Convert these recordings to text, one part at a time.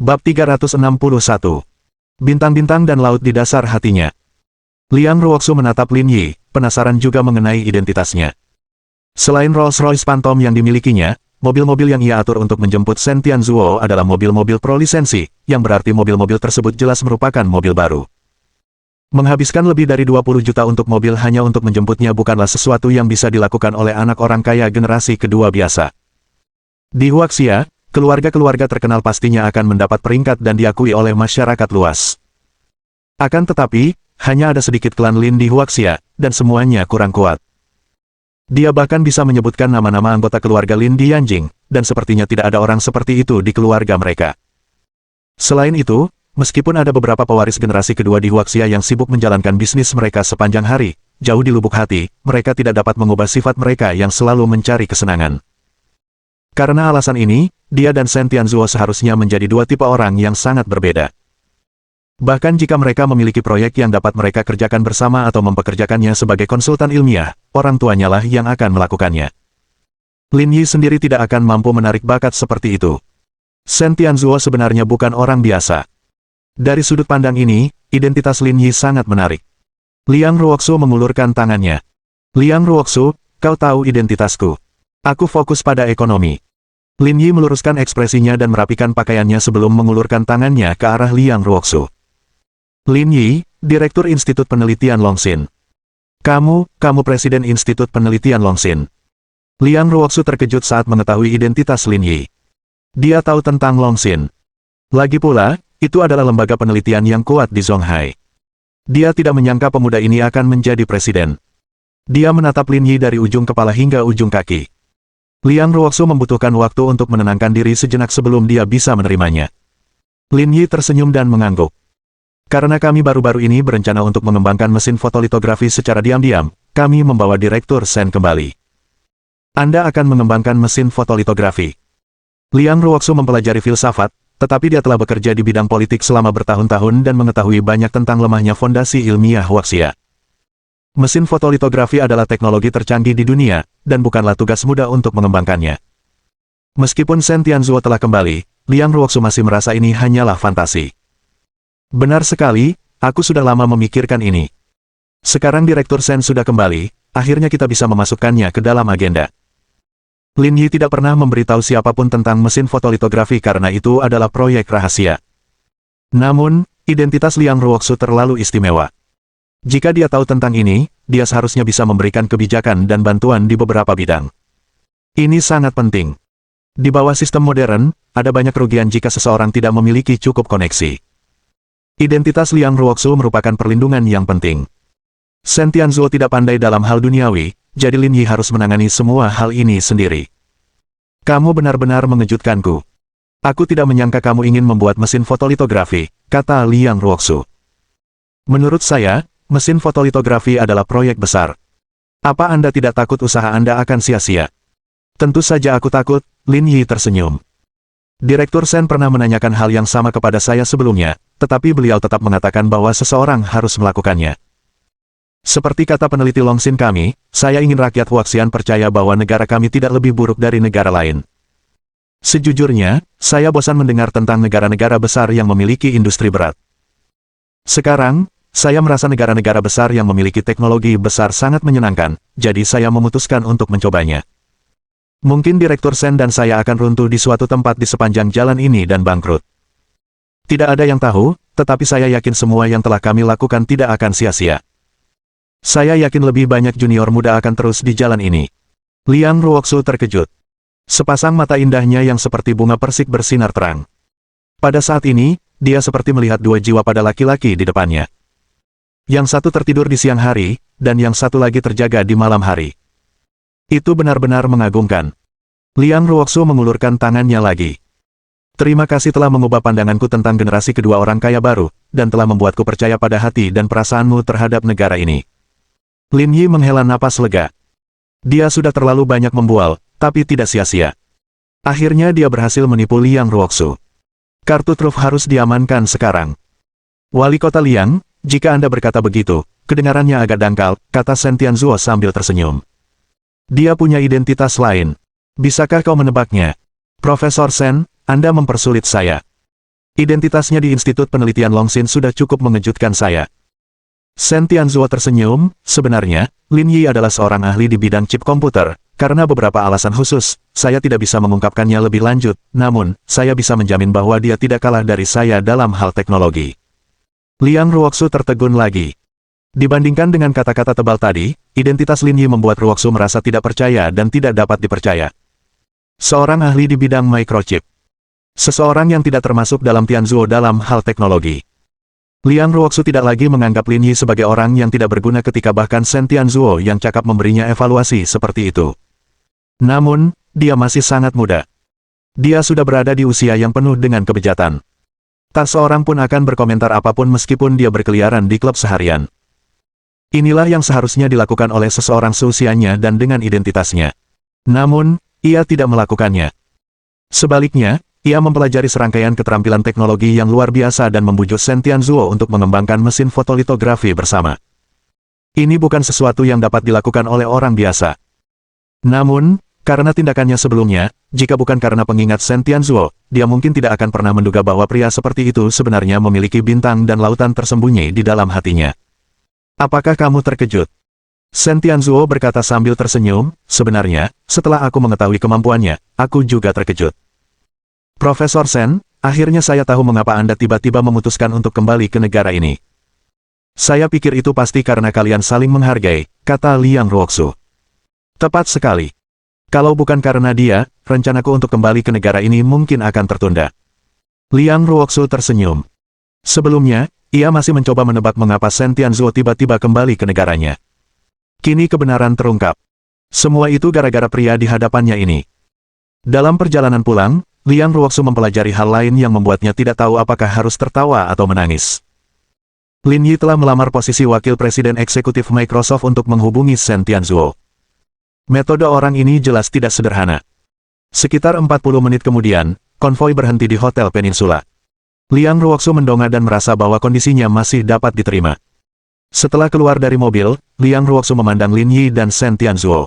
Bab 361. Bintang-bintang dan laut di dasar hatinya. Liang Ruoxu menatap Lin Yi, penasaran juga mengenai identitasnya. Selain Rolls-Royce Phantom yang dimilikinya, mobil-mobil yang ia atur untuk menjemput Shen Tianzuo adalah mobil-mobil pro-lisensi, yang berarti mobil-mobil tersebut jelas merupakan mobil baru. Menghabiskan lebih dari 20 juta untuk mobil hanya untuk menjemputnya bukanlah sesuatu yang bisa dilakukan oleh anak orang kaya generasi kedua biasa. Di Huaxia, keluarga-keluarga terkenal pastinya akan mendapat peringkat dan diakui oleh masyarakat luas. Akan tetapi, hanya ada sedikit klan Lin di Huaxia, dan semuanya kurang kuat. Dia bahkan bisa menyebutkan nama-nama anggota keluarga Lin di Yanjing, dan sepertinya tidak ada orang seperti itu di keluarga mereka. Selain itu, meskipun ada beberapa pewaris generasi kedua di Huaxia yang sibuk menjalankan bisnis mereka sepanjang hari, jauh di lubuk hati, mereka tidak dapat mengubah sifat mereka yang selalu mencari kesenangan. Karena alasan ini, dia dan Shen Tianzuo seharusnya menjadi dua tipe orang yang sangat berbeda. Bahkan jika mereka memiliki proyek yang dapat mereka kerjakan bersama atau mempekerjakannya sebagai konsultan ilmiah, orang tuanya lah yang akan melakukannya. Lin Yi sendiri tidak akan mampu menarik bakat seperti itu. Shen Tianzuo sebenarnya bukan orang biasa. Dari sudut pandang ini, identitas Lin Yi sangat menarik. Liang Ruoxu mengulurkan tangannya. Liang Ruoxu, kau tahu identitasku. Aku fokus pada ekonomi. Lin Yi meluruskan ekspresinya dan merapikan pakaiannya sebelum mengulurkan tangannya ke arah Liang Ruoxu. Lin Yi, Direktur Institut Penelitian Longxin. Kamu Presiden Institut Penelitian Longxin. Liang Ruoxu terkejut saat mengetahui identitas Lin Yi. Dia tahu tentang Longxin. Lagi pula, itu adalah lembaga penelitian yang kuat di Zonghai. Dia tidak menyangka pemuda ini akan menjadi presiden. Dia menatap Lin Yi dari ujung kepala hingga ujung kaki. Liang Ruoxu membutuhkan waktu untuk menenangkan diri sejenak sebelum dia bisa menerimanya. Lin Yi tersenyum dan mengangguk. Karena kami baru-baru ini berencana untuk mengembangkan mesin fotolitografi secara diam-diam, kami membawa Direktur Shen kembali. Anda akan mengembangkan mesin fotolitografi. Liang Ruoxu mempelajari filsafat, tetapi dia telah bekerja di bidang politik selama bertahun-tahun dan mengetahui banyak tentang lemahnya fondasi ilmiah Huaxia. Mesin fotolitografi adalah teknologi tercanggih di dunia, dan bukanlah tugas mudah untuk mengembangkannya. Meskipun Shen Tianzuo telah kembali, Liang Ruoxu masih merasa ini hanyalah fantasi. Benar sekali, aku sudah lama memikirkan ini. Sekarang Direktur Shen sudah kembali, akhirnya kita bisa memasukkannya ke dalam agenda. Lin Yi tidak pernah memberitahu siapapun tentang mesin fotolitografi karena itu adalah proyek rahasia. Namun, identitas Liang Ruoxu terlalu istimewa. Jika dia tahu tentang ini, dia seharusnya bisa memberikan kebijakan dan bantuan di beberapa bidang. Ini sangat penting. Di bawah sistem modern, ada banyak kerugian jika seseorang tidak memiliki cukup koneksi. Identitas Liang Ruoxu merupakan perlindungan yang penting. Shen Tianzuo tidak pandai dalam hal duniawi, jadi Lin Yi harus menangani semua hal ini sendiri. Kamu benar-benar mengejutkanku. Aku tidak menyangka kamu ingin membuat mesin fotolitografi, kata Liang Ruoxu. Menurut saya, mesin fotolitografi adalah proyek besar. Apa Anda tidak takut usaha Anda akan sia-sia? Tentu saja aku takut, Lin Yi tersenyum. Direktur Shen pernah menanyakan hal yang sama kepada saya sebelumnya, tetapi beliau tetap mengatakan bahwa seseorang harus melakukannya. Seperti kata peneliti Longxin kami, saya ingin rakyat Huaxian percaya bahwa negara kami tidak lebih buruk dari negara lain. Sejujurnya, saya bosan mendengar tentang negara-negara besar yang memiliki industri berat. Sekarang, saya merasa negara-negara besar yang memiliki teknologi besar sangat menyenangkan, jadi saya memutuskan untuk mencobanya. Mungkin Direktur Shen dan saya akan runtuh di suatu tempat di sepanjang jalan ini dan bangkrut. Tidak ada yang tahu, tetapi saya yakin semua yang telah kami lakukan tidak akan sia-sia. Saya yakin lebih banyak junior muda akan terus di jalan ini. Liang Ruoxu terkejut. Sepasang mata indahnya yang seperti bunga persik bersinar terang. Pada saat ini, dia seperti melihat dua jiwa pada laki-laki di depannya. Yang satu tertidur di siang hari, dan yang satu lagi terjaga di malam hari. Itu benar-benar mengagumkan. Liang Ruoxu mengulurkan tangannya lagi. Terima kasih telah mengubah pandanganku tentang generasi kedua orang kaya baru, dan telah membuatku percaya pada hati dan perasaanmu terhadap negara ini. Lin Yi menghela napas lega. Dia sudah terlalu banyak membual, tapi tidak sia-sia. Akhirnya dia berhasil menipu Liang Ruoxu. Kartu truf harus diamankan sekarang. Wali kota Liang, jika Anda berkata begitu, kedengarannya agak dangkal, kata Shen Tianzuo sambil tersenyum. Dia punya identitas lain. Bisakah kau menebaknya? Profesor Shen, Anda mempersulit saya. Identitasnya di Institut Penelitian Longxin sudah cukup mengejutkan saya. Shen Tianzuo tersenyum, sebenarnya, Lin Yi adalah seorang ahli di bidang chip komputer. Karena beberapa alasan khusus, saya tidak bisa mengungkapkannya lebih lanjut, namun, saya bisa menjamin bahwa dia tidak kalah dari saya dalam hal teknologi. Liang Ruoxu tertegun lagi. Dibandingkan dengan kata-kata tebal tadi, identitas Lin Yi membuat Ruoxu merasa tidak percaya dan tidak dapat dipercaya. Seorang ahli di bidang microchip. Seseorang yang tidak termasuk dalam Tianzuo dalam hal teknologi. Liang Ruoxu tidak lagi menganggap Lin Yi sebagai orang yang tidak berguna ketika bahkan Shen Tianzuo yang cakap memberinya evaluasi seperti itu. Namun, dia masih sangat muda. Dia sudah berada di usia yang penuh dengan kebejatan. Tak seorang pun akan berkomentar apapun meskipun dia berkeliaran di klub seharian. Inilah yang seharusnya dilakukan oleh seseorang seusianya dan dengan identitasnya. Namun, ia tidak melakukannya. Sebaliknya, ia mempelajari serangkaian keterampilan teknologi yang luar biasa dan membujuk Shen Tianzuo untuk mengembangkan mesin fotolitografi bersama. Ini bukan sesuatu yang dapat dilakukan oleh orang biasa. Namun, karena tindakannya sebelumnya, jika bukan karena pengingat Shen Tianzuo, dia mungkin tidak akan pernah menduga bahwa pria seperti itu sebenarnya memiliki bintang dan lautan tersembunyi di dalam hatinya. Apakah kamu terkejut? Shen Tianzuo berkata sambil tersenyum, sebenarnya, setelah aku mengetahui kemampuannya, aku juga terkejut. Profesor Shen, akhirnya saya tahu mengapa Anda tiba-tiba memutuskan untuk kembali ke negara ini. Saya pikir itu pasti karena kalian saling menghargai, kata Liang Ruoxu. Tepat sekali. Kalau bukan karena dia, rencanaku untuk kembali ke negara ini mungkin akan tertunda. Liang Ruoxu tersenyum. Sebelumnya, ia masih mencoba menebak mengapa Shen Tianzuo tiba-tiba kembali ke negaranya. Kini kebenaran terungkap. Semua itu gara-gara pria di hadapannya ini. Dalam perjalanan pulang, Liang Ruoxu mempelajari hal lain yang membuatnya tidak tahu apakah harus tertawa atau menangis. Lin Yi telah melamar posisi wakil presiden eksekutif Microsoft untuk menghubungi Shen Tianzuo. Metode orang ini jelas tidak sederhana. Sekitar 40 menit kemudian, konvoi berhenti di Hotel Peninsula. Liang Ruoxu mendongak dan merasa bahwa kondisinya masih dapat diterima. Setelah keluar dari mobil, Liang Ruoxu memandang Lin Yi dan Shen Tianzuo.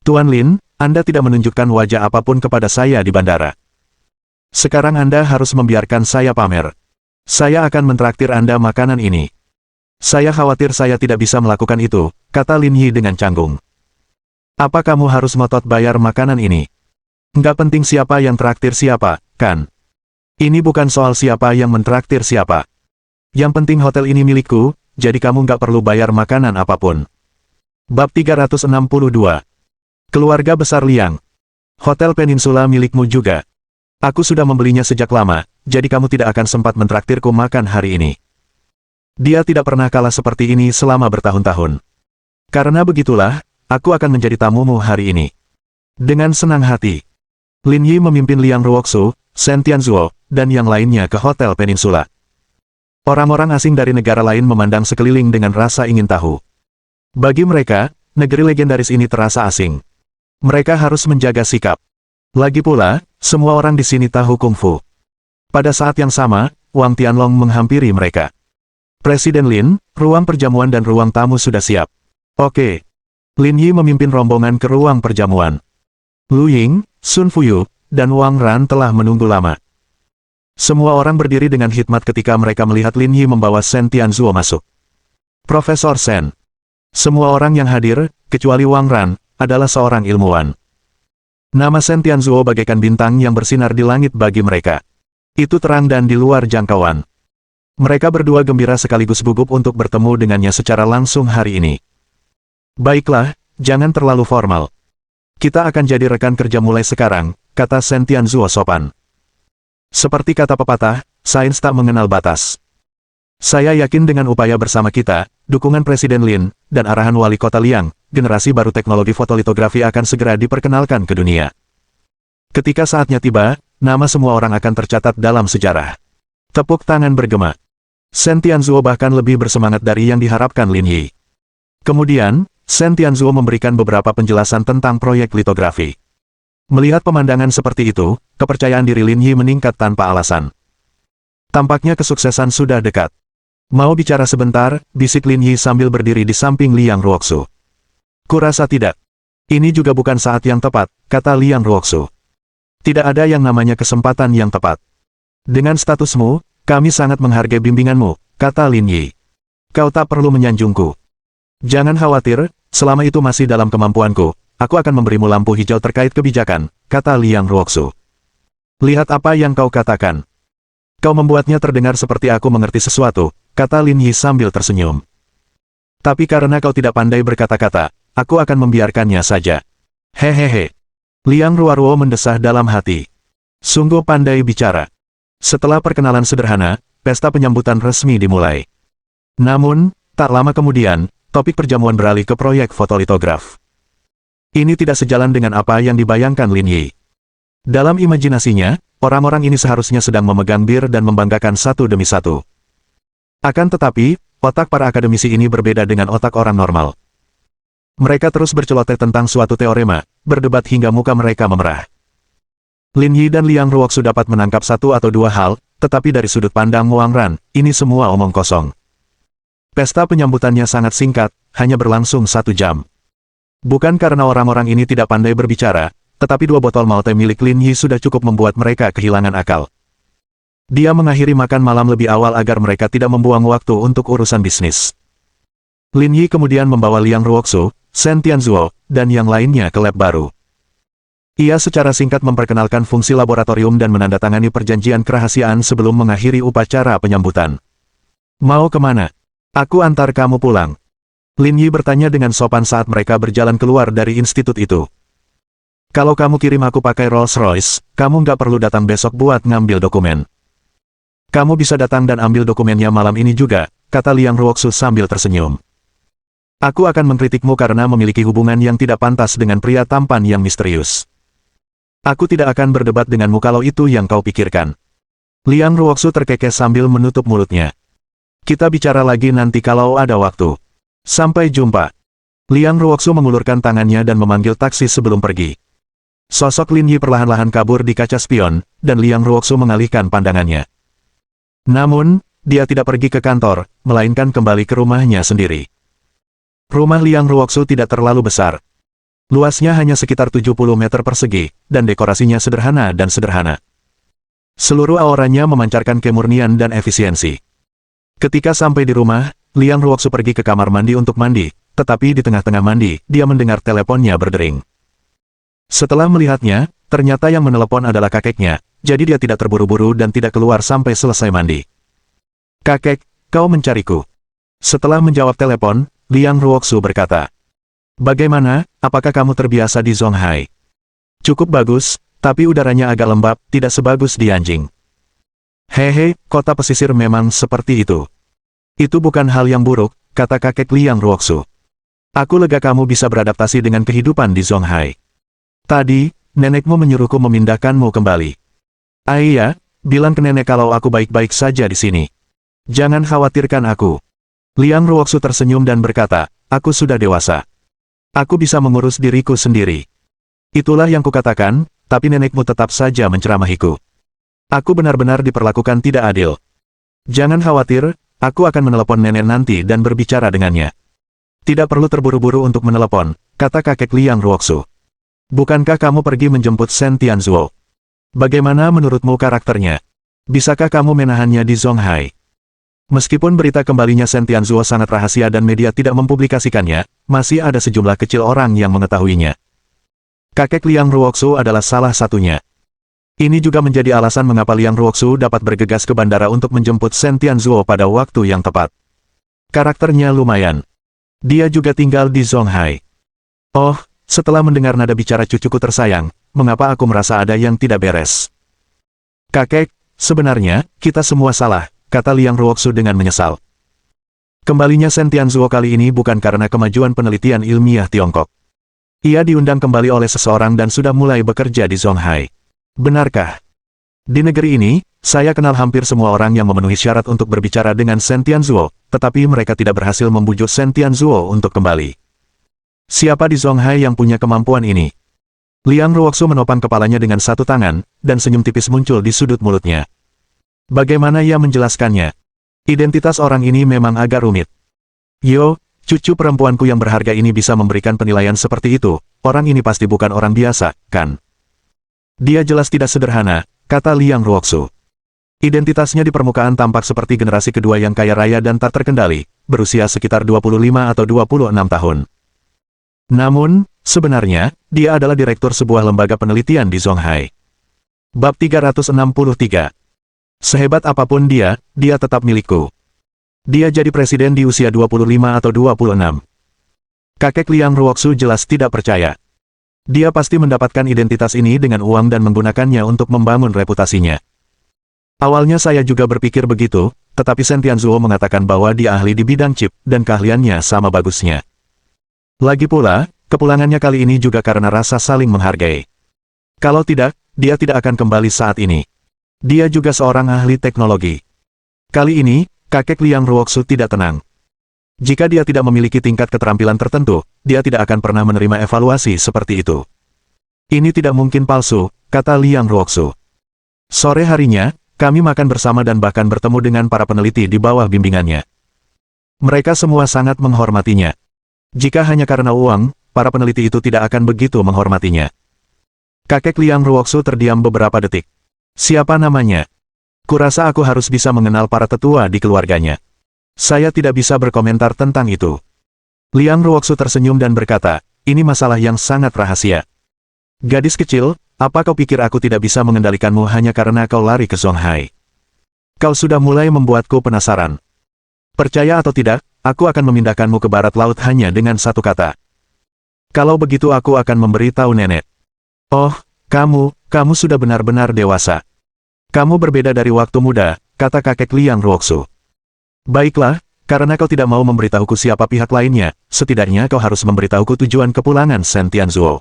Tuan Lin, Anda tidak menunjukkan wajah apapun kepada saya di bandara. Sekarang Anda harus membiarkan saya pamer. Saya akan mentraktir Anda makanan ini. Saya khawatir saya tidak bisa melakukan itu, kata Lin Yi dengan canggung. Apa kamu harus ngotot bayar makanan ini? Nggak penting siapa yang traktir siapa, kan? Ini bukan soal siapa yang mentraktir siapa. Yang penting hotel ini milikku, jadi kamu nggak perlu bayar makanan apapun. Bab 362. Keluarga besar Liang. Hotel Peninsula milikmu juga. Aku sudah membelinya sejak lama, jadi kamu tidak akan sempat mentraktirku makan hari ini. Dia tidak pernah kalah seperti ini selama bertahun-tahun. Karena begitulah, aku akan menjadi tamumu hari ini. Dengan senang hati, Lin Yi memimpin Liang Ruoxu, Shen Tianzuo, dan yang lainnya ke Hotel Peninsula. Orang-orang asing dari negara lain memandang sekeliling dengan rasa ingin tahu. Bagi mereka, negeri legendaris ini terasa asing. Mereka harus menjaga sikap. Lagi pula, semua orang di sini tahu kungfu. Pada saat yang sama, Wang Tianlong menghampiri mereka. Presiden Lin, ruang perjamuan dan ruang tamu sudah siap. Oke. Lin Yi memimpin rombongan ke ruang perjamuan. Lu Ying, Sun Fuyu, dan Wang Ran telah menunggu lama. Semua orang berdiri dengan hikmat ketika mereka melihat Lin Yi membawa Shen Tianzuo masuk. Profesor Shen. Semua orang yang hadir, kecuali Wang Ran, adalah seorang ilmuwan. Nama Shen Tianzuo bagaikan bintang yang bersinar di langit bagi mereka. Itu terang dan di luar jangkauan. Mereka berdua gembira sekaligus gugup untuk bertemu dengannya secara langsung hari ini. Baiklah, jangan terlalu formal. Kita akan jadi rekan kerja mulai sekarang, kata Shen Tianzuo sopan. Seperti kata pepatah, sains tak mengenal batas. Saya yakin dengan upaya bersama kita, dukungan Presiden Lin, dan arahan Wali Kota Liang, generasi baru teknologi fotolitografi akan segera diperkenalkan ke dunia. Ketika saatnya tiba, nama semua orang akan tercatat dalam sejarah. Tepuk tangan bergema. Shen Tianzuo bahkan lebih bersemangat dari yang diharapkan Lin Yi. Kemudian, Shen Tianzuo memberikan beberapa penjelasan tentang proyek litografi. Melihat pemandangan seperti itu, kepercayaan diri Lin Yi meningkat tanpa alasan. Tampaknya kesuksesan sudah dekat. Mau bicara sebentar, bisik Lin Yi sambil berdiri di samping Liang Ruoxu. Kurasa tidak. Ini juga bukan saat yang tepat, kata Liang Ruoxu. Tidak ada yang namanya kesempatan yang tepat. Dengan statusmu, kami sangat menghargai bimbinganmu, kata Lin Yi. Kau tak perlu menyanjungku. Jangan khawatir, selama itu masih dalam kemampuanku, aku akan memberimu lampu hijau terkait kebijakan, kata Liang Ruoxu. Lihat apa yang kau katakan. Kau membuatnya terdengar seperti aku mengerti sesuatu, kata Lin Yi sambil tersenyum. Tapi karena kau tidak pandai berkata-kata, aku akan membiarkannya saja. Hehehe. Liang Ruoruo mendesah dalam hati. Sungguh pandai bicara. Setelah perkenalan sederhana, pesta penyambutan resmi dimulai. Namun, tak lama kemudian, topik perjamuan beralih ke proyek fotolitograf. Ini tidak sejalan dengan apa yang dibayangkan Lin Yi. Dalam imajinasinya, orang-orang ini seharusnya sedang memegang bir dan membanggakan satu demi satu. Akan tetapi, otak para akademisi ini berbeda dengan otak orang normal. Mereka terus berceloteh tentang suatu teorema, berdebat hingga muka mereka memerah. Lin Yi dan Liang Ruoxu dapat menangkap satu atau dua hal, tetapi dari sudut pandang Wang Ran, ini semua omong kosong. Pesta penyambutannya sangat singkat, hanya berlangsung 1 jam. Bukan karena orang-orang ini tidak pandai berbicara, tetapi 2 botol malte milik Lin Yi sudah cukup membuat mereka kehilangan akal. Dia mengakhiri makan malam lebih awal agar mereka tidak membuang waktu untuk urusan bisnis. Lin Yi kemudian membawa Liang Ruoxu, Shen Tianzuo, dan yang lainnya ke lab baru. Ia secara singkat memperkenalkan fungsi laboratorium dan menandatangani perjanjian kerahasiaan sebelum mengakhiri upacara penyambutan. Mau kemana? Aku antar kamu pulang. Lin Yi bertanya dengan sopan saat mereka berjalan keluar dari institut itu. Kalau kamu kirim aku pakai Rolls-Royce, kamu nggak perlu datang besok buat ngambil dokumen. Kamu bisa datang dan ambil dokumennya malam ini juga, kata Liang Ruoxu sambil tersenyum. Aku akan mengkritikmu karena memiliki hubungan yang tidak pantas dengan pria tampan yang misterius. Aku tidak akan berdebat denganmu kalau itu yang kau pikirkan. Liang Ruoxu terkekeh sambil menutup mulutnya. Kita bicara lagi nanti kalau ada waktu. Sampai jumpa. Liang Ruoxu mengulurkan tangannya dan memanggil taksi sebelum pergi. Sosok Lin Yi perlahan-lahan kabur di kaca spion, dan Liang Ruoxu mengalihkan pandangannya. Namun, dia tidak pergi ke kantor, melainkan kembali ke rumahnya sendiri. Rumah Liang Ruoxu tidak terlalu besar. Luasnya hanya sekitar 70 meter persegi, dan dekorasinya sederhana dan sederhana. Seluruh auranya memancarkan kemurnian dan efisiensi. Ketika sampai di rumah, Liang Ruoxu pergi ke kamar mandi untuk mandi, tetapi di tengah-tengah mandi, dia mendengar teleponnya berdering. Setelah melihatnya, ternyata yang menelepon adalah kakeknya, jadi dia tidak terburu-buru dan tidak keluar sampai selesai mandi. Kakek, kau mencariku. Setelah menjawab telepon, Liang Ruoxu berkata, bagaimana, apakah kamu terbiasa di Zonghai? Cukup bagus, tapi udaranya agak lembab, tidak sebagus di Anjing. Hehe, kota pesisir memang seperti itu. Itu bukan hal yang buruk, kata kakek Liang Ruoxu. Aku lega kamu bisa beradaptasi dengan kehidupan di Zonghai. Tadi, nenekmu menyuruhku memindahkanmu kembali. Iya, bilang ke nenek kalau aku baik-baik saja di sini. Jangan khawatirkan aku. Liang Ruoxu tersenyum dan berkata, aku sudah dewasa. Aku bisa mengurus diriku sendiri. Itulah yang kukatakan, tapi nenekmu tetap saja menceramahiku. Aku benar-benar diperlakukan tidak adil. Jangan khawatir, aku akan menelepon nenek nanti dan berbicara dengannya. Tidak perlu terburu-buru untuk menelepon, kata kakek Liang Ruoxu. Bukankah kamu pergi menjemput Shen Tianzuo? Bagaimana menurutmu karakternya? Bisakah kamu menahannya di Zonghai? Meskipun berita kembalinya Shen Tianzuo sangat rahasia dan media tidak mempublikasikannya, masih ada sejumlah kecil orang yang mengetahuinya. Kakek Liang Ruoxu adalah salah satunya. Ini juga menjadi alasan mengapa Liang Ruoxu dapat bergegas ke bandara untuk menjemput Shen Tianzuo pada waktu yang tepat. Karakternya lumayan. Dia juga tinggal di Zonghai. Oh, setelah mendengar nada bicara cucuku tersayang, mengapa aku merasa ada yang tidak beres? Kakek, sebenarnya, kita semua salah, kata Liang Ruoxu dengan menyesal. Kembalinya Shen Tianzuo kali ini bukan karena kemajuan penelitian ilmiah Tiongkok. Ia diundang kembali oleh seseorang dan sudah mulai bekerja di Zonghai. Benarkah? Di negeri ini, saya kenal hampir semua orang yang memenuhi syarat untuk berbicara dengan Shen Tianzuo, tetapi mereka tidak berhasil membujuk Shen Tianzuo untuk kembali. Siapa di Zonghai yang punya kemampuan ini? Liang Ruoxu menopang kepalanya dengan satu tangan, dan senyum tipis muncul di sudut mulutnya. Bagaimana ia menjelaskannya? Identitas orang ini memang agak rumit. Yo, cucu perempuanku yang berharga ini bisa memberikan penilaian seperti itu, orang ini pasti bukan orang biasa, kan? Dia jelas tidak sederhana, kata Liang Ruoxu. Identitasnya di permukaan tampak seperti generasi kedua yang kaya raya dan tak terkendali, berusia sekitar 25 atau 26 tahun. Namun, sebenarnya, dia adalah direktur sebuah lembaga penelitian di Zonghai. Bab 363. Sehebat apapun dia tetap milikku. Dia jadi presiden di usia 25 atau 26. Kakek Liang Ruoxu jelas tidak percaya. Dia pasti mendapatkan identitas ini dengan uang dan menggunakannya untuk membangun reputasinya. Awalnya saya juga berpikir begitu, tetapi Shen Tianzuo mengatakan bahwa dia ahli di bidang chip, dan keahliannya sama bagusnya. Lagi pula, kepulangannya kali ini juga karena rasa saling menghargai. Kalau tidak, dia tidak akan kembali saat ini. Dia juga seorang ahli teknologi. Kali ini, kakek Liang Ruoxu tidak tenang. Jika dia tidak memiliki tingkat keterampilan tertentu, dia tidak akan pernah menerima evaluasi seperti itu. Ini tidak mungkin palsu, kata Liang Ruoxu. Sore harinya, kami makan bersama dan bahkan bertemu dengan para peneliti di bawah bimbingannya. Mereka semua sangat menghormatinya. Jika hanya karena uang, para peneliti itu tidak akan begitu menghormatinya. Kakek Liang Ruoxu terdiam beberapa detik. Siapa namanya? Kurasa aku harus bisa mengenal para tetua di keluarganya. Saya tidak bisa berkomentar tentang itu. Liang Ruoxu tersenyum dan berkata, ini masalah yang sangat rahasia. Gadis kecil, apa kau pikir aku tidak bisa mengendalikanmu hanya karena kau lari ke Zonghai? Kau sudah mulai membuatku penasaran. Percaya atau tidak, aku akan memindahkanmu ke barat laut hanya dengan satu kata. Kalau begitu aku akan memberitahu nenek. Oh, kamu sudah benar-benar dewasa. Kamu berbeda dari waktu muda, kata kakek Liang Ruoxu. Baiklah, karena kau tidak mau memberitahuku siapa pihak lainnya, setidaknya kau harus memberitahuku tujuan kepulangan Shen Tianzuo.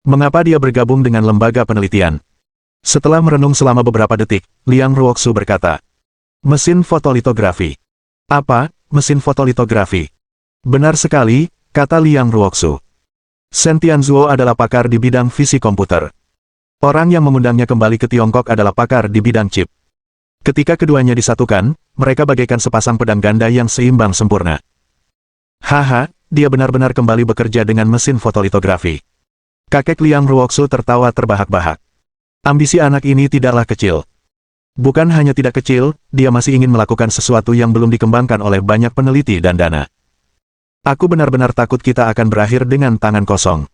Mengapa dia bergabung dengan lembaga penelitian? Setelah merenung selama beberapa detik, Liang Ruoxu berkata, mesin fotolitografi. Apa, mesin fotolitografi? Benar sekali, kata Liang Ruoxu. Shen Tianzuo adalah pakar di bidang fisik komputer. Orang yang mengundangnya kembali ke Tiongkok adalah pakar di bidang chip. Ketika keduanya disatukan, mereka bagaikan sepasang pedang ganda yang seimbang sempurna. Haha, dia benar-benar kembali bekerja dengan mesin fotolitografi. Kakek Liang Ruoxu tertawa terbahak-bahak. Ambisi anak ini tidaklah kecil. Bukan hanya tidak kecil, dia masih ingin melakukan sesuatu yang belum dikembangkan oleh banyak peneliti dan dana. Aku benar-benar takut kita akan berakhir dengan tangan kosong.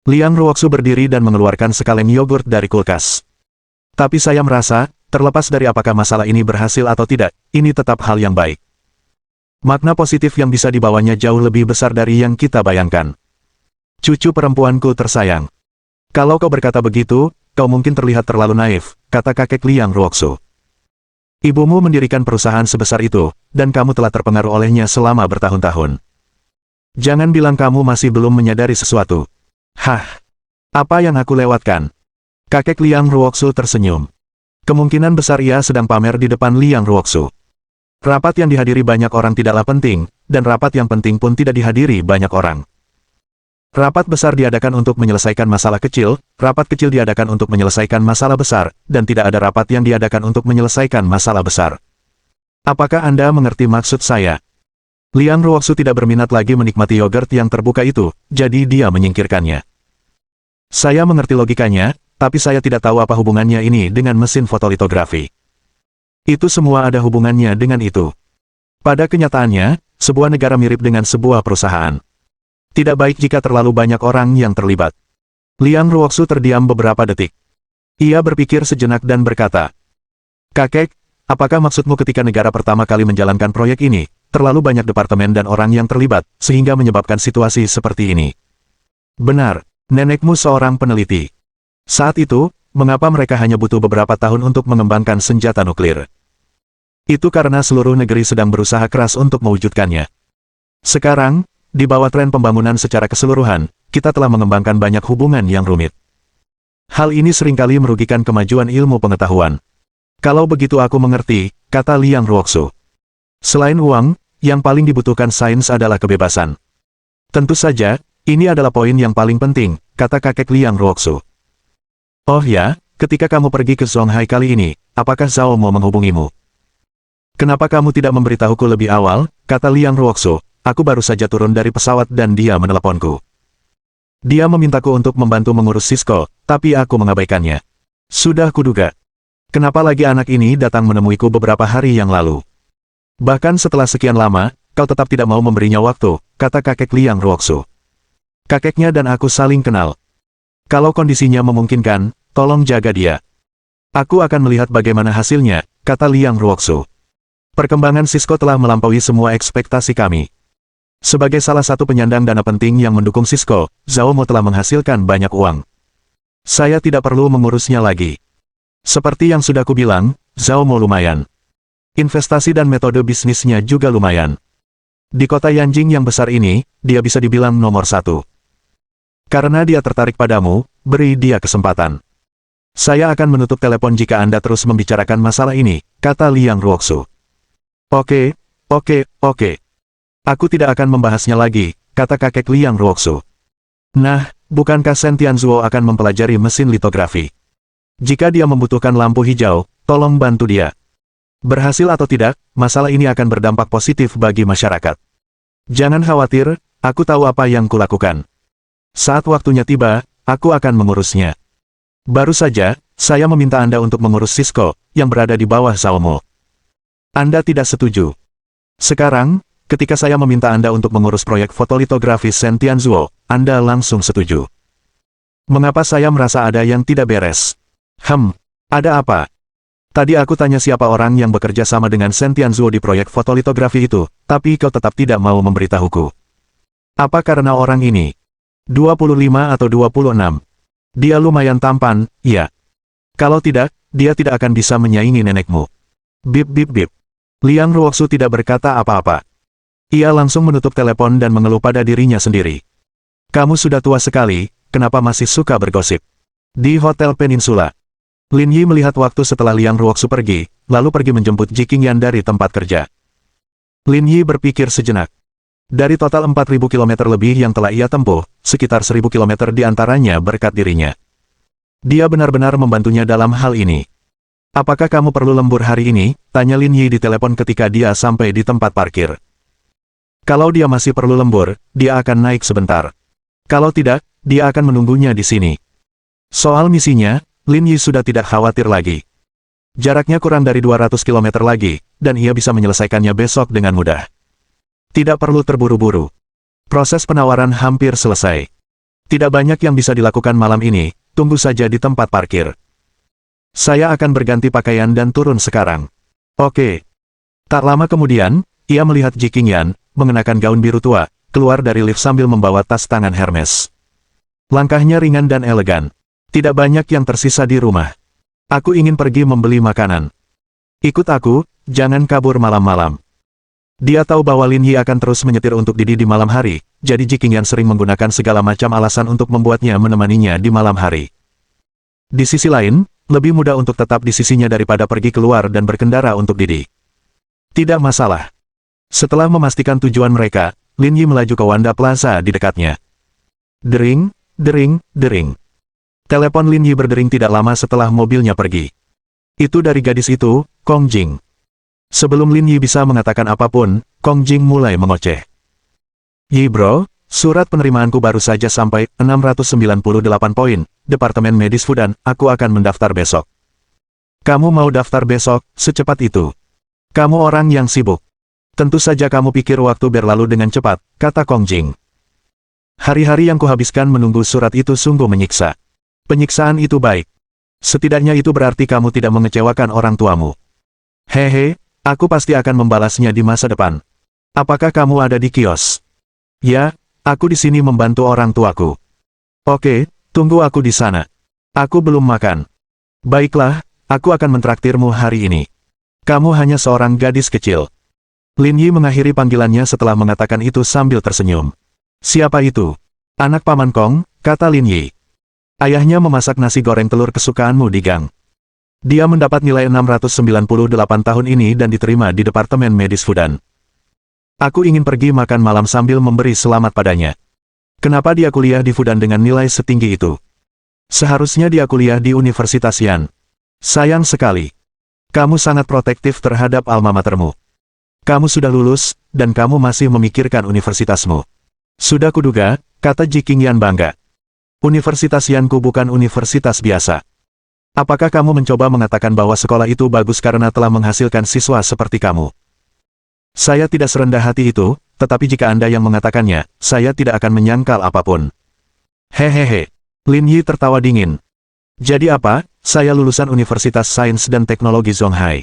Liang Ruoxu berdiri dan mengeluarkan sekaleng yogurt dari kulkas. Tapi saya merasa, terlepas dari apakah masalah ini berhasil atau tidak, ini tetap hal yang baik. Makna positif yang bisa dibawanya jauh lebih besar dari yang kita bayangkan. Cucu perempuanku tersayang. Kalau kau berkata begitu, kau mungkin terlihat terlalu naif, kata kakek Liang Ruoxu. Ibumu mendirikan perusahaan sebesar itu, dan kamu telah terpengaruh olehnya selama bertahun-tahun. Jangan bilang kamu masih belum menyadari sesuatu. Hah? Apa yang aku lewatkan? Kakek Liang Ruoxu tersenyum. Kemungkinan besar ia sedang pamer di depan Liang Ruoxu. Rapat yang dihadiri banyak orang tidaklah penting, dan rapat yang penting pun tidak dihadiri banyak orang. Rapat besar diadakan untuk menyelesaikan masalah kecil, rapat kecil diadakan untuk menyelesaikan masalah besar, dan tidak ada rapat yang diadakan untuk menyelesaikan masalah besar. Apakah Anda mengerti maksud saya? Liang Ruoxu tidak berminat lagi menikmati yogurt yang terbuka itu, jadi dia menyingkirkannya. Saya mengerti logikanya, tapi saya tidak tahu apa hubungannya ini dengan mesin fotolitografi. Itu semua ada hubungannya dengan itu. Pada kenyataannya, sebuah negara mirip dengan sebuah perusahaan. Tidak baik jika terlalu banyak orang yang terlibat. Liang Ruoxu terdiam beberapa detik. Ia berpikir sejenak dan berkata, Kakek, apakah maksudmu ketika negara pertama kali menjalankan proyek ini, terlalu banyak departemen dan orang yang terlibat, sehingga menyebabkan situasi seperti ini? Benar, nenekmu seorang peneliti. Saat itu, mengapa mereka hanya butuh beberapa tahun untuk mengembangkan senjata nuklir? Itu karena seluruh negeri sedang berusaha keras untuk mewujudkannya. Sekarang, di bawah tren pembangunan secara keseluruhan, kita telah mengembangkan banyak hubungan yang rumit. Hal ini seringkali merugikan kemajuan ilmu pengetahuan. Kalau begitu aku mengerti, kata Liang Ruoxu. Selain uang, yang paling dibutuhkan sains adalah kebebasan. Tentu saja, ini adalah poin yang paling penting, kata kakek Liang Ruoxu. Oh ya, ketika kamu pergi ke Zonghai kali ini, apakah Zhao Mo menghubungimu? Kenapa kamu tidak memberitahuku lebih awal, kata Liang Ruoxu. Aku baru saja turun dari pesawat dan dia meneleponku. Dia memintaku untuk membantu mengurus Cisco, tapi aku mengabaikannya. Sudah kuduga. Kenapa lagi anak ini datang menemuiku beberapa hari yang lalu? Bahkan setelah sekian lama, kau tetap tidak mau memberinya waktu, kata kakek Liang Ruoksu. Kakeknya dan aku saling kenal. Kalau kondisinya memungkinkan, tolong jaga dia. Aku akan melihat bagaimana hasilnya, kata Liang Ruoksu. Perkembangan Sisko telah melampaui semua ekspektasi kami. Sebagai salah satu penyandang dana penting yang mendukung Sisko, Zhao Mo telah menghasilkan banyak uang. Saya tidak perlu mengurusnya lagi. Seperti yang sudah kubilang, Zhao Mo lumayan. Investasi dan metode bisnisnya juga lumayan. Di kota Yanjing yang besar ini, dia bisa dibilang nomor 1. Karena dia tertarik padamu, beri dia kesempatan. Saya akan menutup telepon jika Anda terus membicarakan masalah ini, kata Liang Ruoksu. Oke. Aku tidak akan membahasnya lagi, kata kakek Liang Ruoksu. Nah, bukankah Shen Tianzuo akan mempelajari mesin litografi? Jika dia membutuhkan lampu hijau, tolong bantu dia. Berhasil atau tidak, masalah ini akan berdampak positif bagi masyarakat. Jangan khawatir, aku tahu apa yang kulakukan. Saat waktunya tiba, aku akan mengurusnya. Baru saja, saya meminta Anda untuk mengurus Sisko, yang berada di bawah Zhao Mo. Anda tidak setuju. Sekarang, ketika saya meminta Anda untuk mengurus proyek fotolitografi Shen Tianzuo, Anda langsung setuju. Mengapa saya merasa ada yang tidak beres? Ada apa? Tadi aku tanya siapa orang yang bekerja sama dengan Shen Tianzuo di proyek fotolitografi itu, tapi kau tetap tidak mau memberitahuku. Apa karena orang ini? 25 atau 26? Dia lumayan tampan, ya. Kalau tidak, dia tidak akan bisa menyaingi nenekmu. Bip. Liang Ruoksu tidak berkata apa-apa. Ia langsung menutup telepon dan mengeluh pada dirinya sendiri. Kamu sudah tua sekali, kenapa masih suka bergosip? Di Hotel Peninsula. Lin Yi melihat waktu setelah Liang Ruoksu pergi, lalu pergi menjemput Ji Qingyan dari tempat kerja. Lin Yi berpikir sejenak. Dari total 4.000 km lebih yang telah ia tempuh, sekitar 1.000 km diantaranya berkat dirinya. Dia benar-benar membantunya dalam hal ini. Apakah kamu perlu lembur hari ini? Tanya Lin Yi di telepon ketika dia sampai di tempat parkir. Kalau dia masih perlu lembur, dia akan naik sebentar. Kalau tidak, dia akan menunggunya di sini. Soal misinya, Lin Yi sudah tidak khawatir lagi. Jaraknya kurang dari 200 km lagi, dan ia bisa menyelesaikannya besok dengan mudah. Tidak perlu terburu-buru. Proses penawaran hampir selesai. Tidak banyak yang bisa dilakukan malam ini, tunggu saja di tempat parkir. Saya akan berganti pakaian dan turun sekarang. Oke. Tak lama kemudian, ia melihat Ji Qingyan, mengenakan gaun biru tua, keluar dari lift sambil membawa tas tangan Hermes. Langkahnya ringan dan elegan. Tidak banyak yang tersisa di rumah. Aku ingin pergi membeli makanan. Ikut aku, jangan kabur malam-malam. Dia tahu bahwa Lin Yi akan terus menyetir untuk Didi di malam hari, jadi Ji Qingyan sering menggunakan segala macam alasan untuk membuatnya menemaninya di malam hari. Di sisi lain, lebih mudah untuk tetap di sisinya daripada pergi keluar dan berkendara untuk Didi. Tidak masalah. Setelah memastikan tujuan mereka, Lin Yi melaju ke Wanda Plaza di dekatnya. Dering. Telepon Lin Yi berdering tidak lama setelah mobilnya pergi. Itu dari gadis itu, Kong Jing. Sebelum Lin Yi bisa mengatakan apapun, Kong Jing mulai mengoceh. Yi bro, surat penerimaanku baru saja sampai, 698 poin, Departemen Medis Fudan, aku akan mendaftar besok. Kamu mau daftar besok, secepat itu? Kamu orang yang sibuk. Tentu saja kamu pikir waktu berlalu dengan cepat, kata Kong Jing. Hari-hari yang kuhabiskan menunggu surat itu sungguh menyiksa. Penyiksaan itu baik. Setidaknya itu berarti kamu tidak mengecewakan orang tuamu. Hehe. Aku pasti akan membalasnya di masa depan. Apakah kamu ada di kios? Ya, aku di sini membantu orang tuaku. Oke, tunggu aku di sana. Aku belum makan. Baiklah, aku akan mentraktirmu hari ini. Kamu hanya seorang gadis kecil. Lin Yi mengakhiri panggilannya setelah mengatakan itu sambil tersenyum. Siapa itu? Anak Paman Kong, kata Lin Yi. Ayahnya memasak nasi goreng telur kesukaanmu di gang. Dia mendapat nilai 698 tahun ini dan diterima di Departemen Medis Fudan. Aku ingin pergi makan malam sambil memberi selamat padanya. Kenapa dia kuliah di Fudan dengan nilai setinggi itu? Seharusnya dia kuliah di Universitas Yan. Sayang sekali. Kamu sangat protektif terhadap alma matermu. Kamu sudah lulus, dan kamu masih memikirkan universitasmu. Sudah kuduga, kata Ji Qingyan bangga. Universitas Yanku bukan universitas biasa. Apakah kamu mencoba mengatakan bahwa sekolah itu bagus karena telah menghasilkan siswa seperti kamu? Saya tidak serendah hati itu, tetapi jika Anda yang mengatakannya, saya tidak akan menyangkal apapun. Hehehe. Lin Yi tertawa dingin. Jadi apa? Saya lulusan Universitas Sains dan Teknologi Zonghai.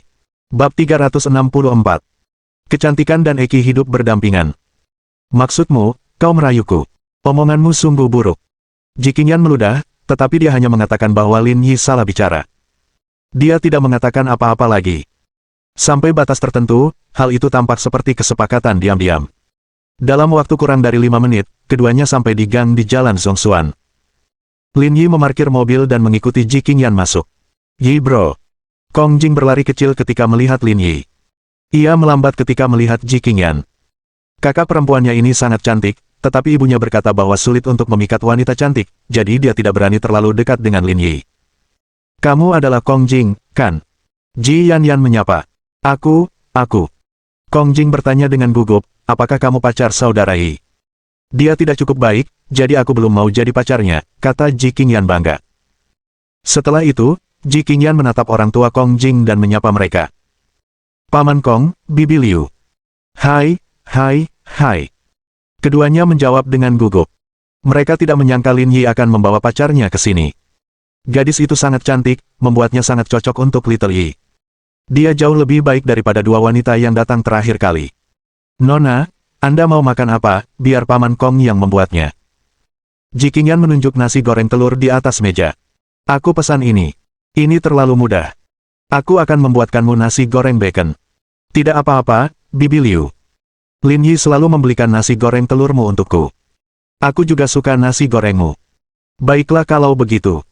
Bab 364. Kecantikan dan eki hidup berdampingan. Maksudmu, kau merayuku. Omonganmu sungguh buruk. Ji Qingyan meludah, tetapi dia hanya mengatakan bahwa Lin Yi salah bicara. Dia tidak mengatakan apa-apa lagi. Sampai batas tertentu, hal itu tampak seperti kesepakatan diam-diam. Dalam waktu kurang dari 5 menit, keduanya sampai di gang di Jalan Zhongshuan. Lin Yi memarkir mobil dan mengikuti Ji Qingyan masuk. Yi bro. Kong Jing berlari kecil ketika melihat Lin Yi. Ia melambat ketika melihat Ji Qingyan. Kakak perempuannya ini sangat cantik, tetapi ibunya berkata bahwa sulit untuk memikat wanita cantik, jadi dia tidak berani terlalu dekat dengan Lin Yi. Kamu adalah Kong Jing, kan? Ji Yanyan menyapa. Aku. Kong Jing bertanya dengan gugup, apakah kamu pacar saudara Yi? Dia tidak cukup baik, jadi aku belum mau jadi pacarnya, kata Ji Qingyan bangga. Setelah itu, Ji Qingyan menatap orang tua Kong Jing dan menyapa mereka. Paman Kong, Bibi Liu. Hai. Keduanya menjawab dengan gugup. Mereka tidak menyangka Lin Yi akan membawa pacarnya ke sini. Gadis itu sangat cantik, membuatnya sangat cocok untuk Little Yi. Dia jauh lebih baik daripada dua wanita yang datang terakhir kali. Nona, Anda mau makan apa, biar Paman Kong yang membuatnya. Ji Qingyan menunjuk nasi goreng telur di atas meja. Aku pesan ini. Ini terlalu mudah. Aku akan membuatkanmu nasi goreng bacon. Tidak apa-apa, Bibi Liu. Lin Yi selalu membelikan nasi goreng telurmu untukku. Aku juga suka nasi gorengmu. Baiklah kalau begitu.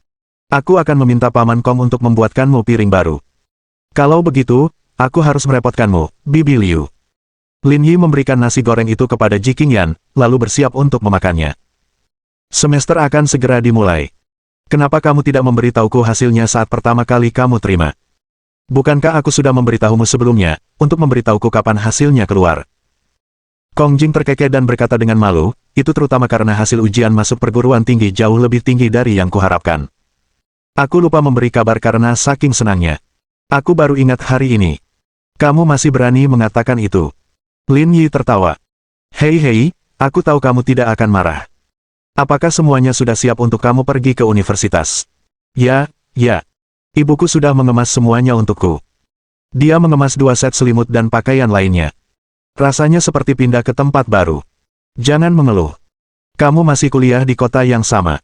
Aku akan meminta Paman Kong untuk membuatkanmu piring baru. Kalau begitu, aku harus merepotkanmu, Bibi Liu. Lin Yi memberikan nasi goreng itu kepada Ji Qingyan, lalu bersiap untuk memakannya. Semester akan segera dimulai. Kenapa kamu tidak memberitahuku hasilnya saat pertama kali kamu terima? Bukankah aku sudah memberitahumu sebelumnya, untuk memberitahuku kapan hasilnya keluar? Kong Jing terkekeh dan berkata dengan malu, itu terutama karena hasil ujian masuk perguruan tinggi jauh lebih tinggi dari yang kuharapkan. Aku lupa memberi kabar karena saking senangnya. Aku baru ingat hari ini. Kamu masih berani mengatakan itu. Lin Yi tertawa. Hei, aku tahu kamu tidak akan marah. Apakah semuanya sudah siap untuk kamu pergi ke universitas? Ya. Ibuku sudah mengemas semuanya untukku. Dia mengemas 2 set selimut dan pakaian lainnya. Rasanya seperti pindah ke tempat baru. Jangan mengeluh. Kamu masih kuliah di kota yang sama.